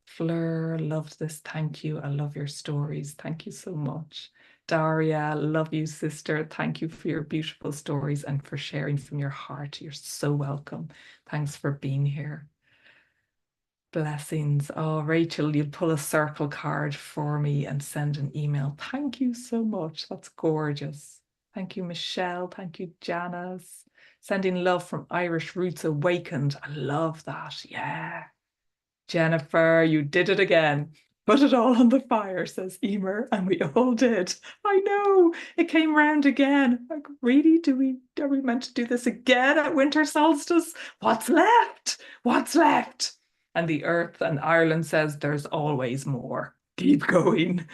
Fleur, loved this. Thank you. I love your stories. Thank you so much. Daria, love you, sister. Thank you for your beautiful stories and for sharing from your heart. You're so welcome. Thanks for being here. Blessings. Oh, Rachel, you'll pull a circle card for me and send an email. Thank you so much. That's gorgeous. Thank you, Michelle. Thank you, Janice. Sending love from Irish Roots Awakened. I love that. Yeah. Jennifer, you did it again. Put it all on the fire, says Eimear, and we all did. I know, it came round again. Like, really, are we meant to do this again at winter solstice? What's left? What's left? And the earth and Ireland says there's always more. Keep going.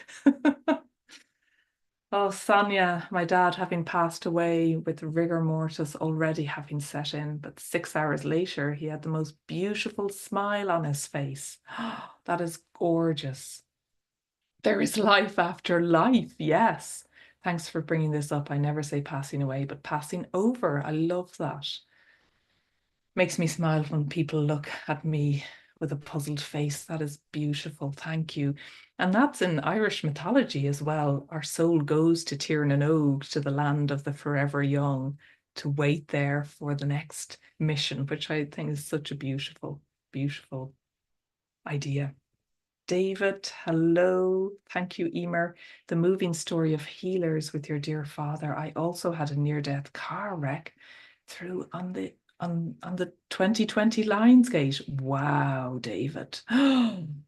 Oh, Sonia, my dad having passed away with rigor mortis already having set in, but 6 hours later, he had the most beautiful smile on his face. That is gorgeous. There is life after life, yes. Thanks for bringing this up. I never say passing away, but passing over. I love that. Makes me smile when people look at me with a puzzled face. That is beautiful. Thank you. And that's in Irish mythology as well. Our soul goes to Tír na Nog, to the land of the forever young, to wait there for the next mission, which I think is such a beautiful, beautiful idea. David, hello. Thank you, Eimear. The moving story of healers with your dear father. I also had a near-death car wreck through on the 2020 Lionsgate. Wow, David.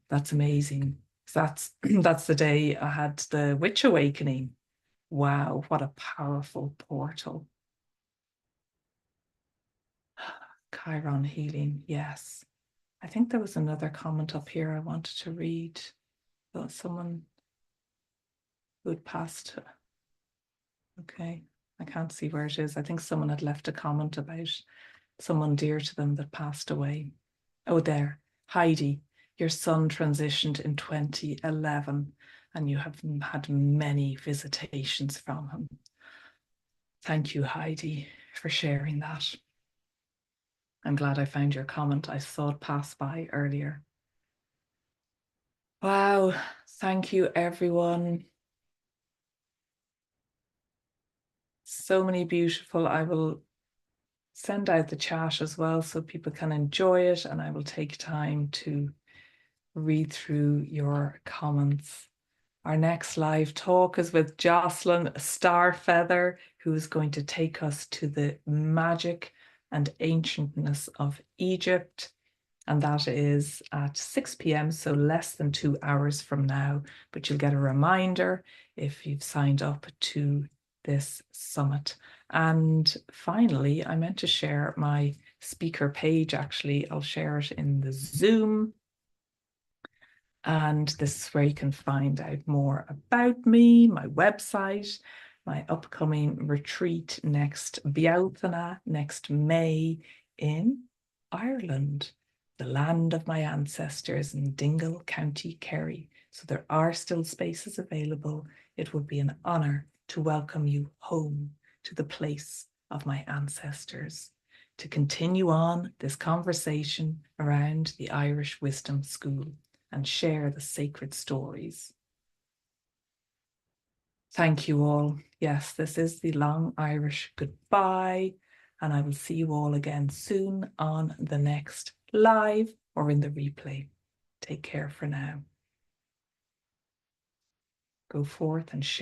That's amazing. That's that's the day I had the witch awakening. Wow, what a powerful portal. Chiron healing, yes. I think there was another comment up here I wanted to read. Someone who had passed. Okay, I can't see where it is. I think someone had left a comment about someone dear to them that passed away. Oh, there. Heidi, your son transitioned in 2011 and you have had many visitations from him. Thank you, Heidi, for sharing that. I'm glad I found your comment. I saw it pass by earlier. Wow. Thank you, everyone. So many beautiful. I will send out the chat as well so people can enjoy it, and I will take time to read through your comments. Our next live talk is with Jocelyn Starfeather, who is going to take us to the magic and ancientness of Egypt. And that is at 6 p.m, so less than 2 hours from now. But you'll get a reminder if you've signed up to this summit. And finally, I meant to share my speaker page. Actually, I'll share it in the Zoom. And this is where you can find out more about me, my website, my upcoming retreat next Bealtaine, next May in Ireland, the land of my ancestors in Dingle, County Kerry. So there are still spaces available. It would be an honour to welcome you home to the place of my ancestors, to continue on this conversation around the Irish Wisdom School and share the sacred stories. Thank you all. Yes, this is the long Irish goodbye, and I will see you all again soon on the next live or in the replay. Take care for now. Go forth and share.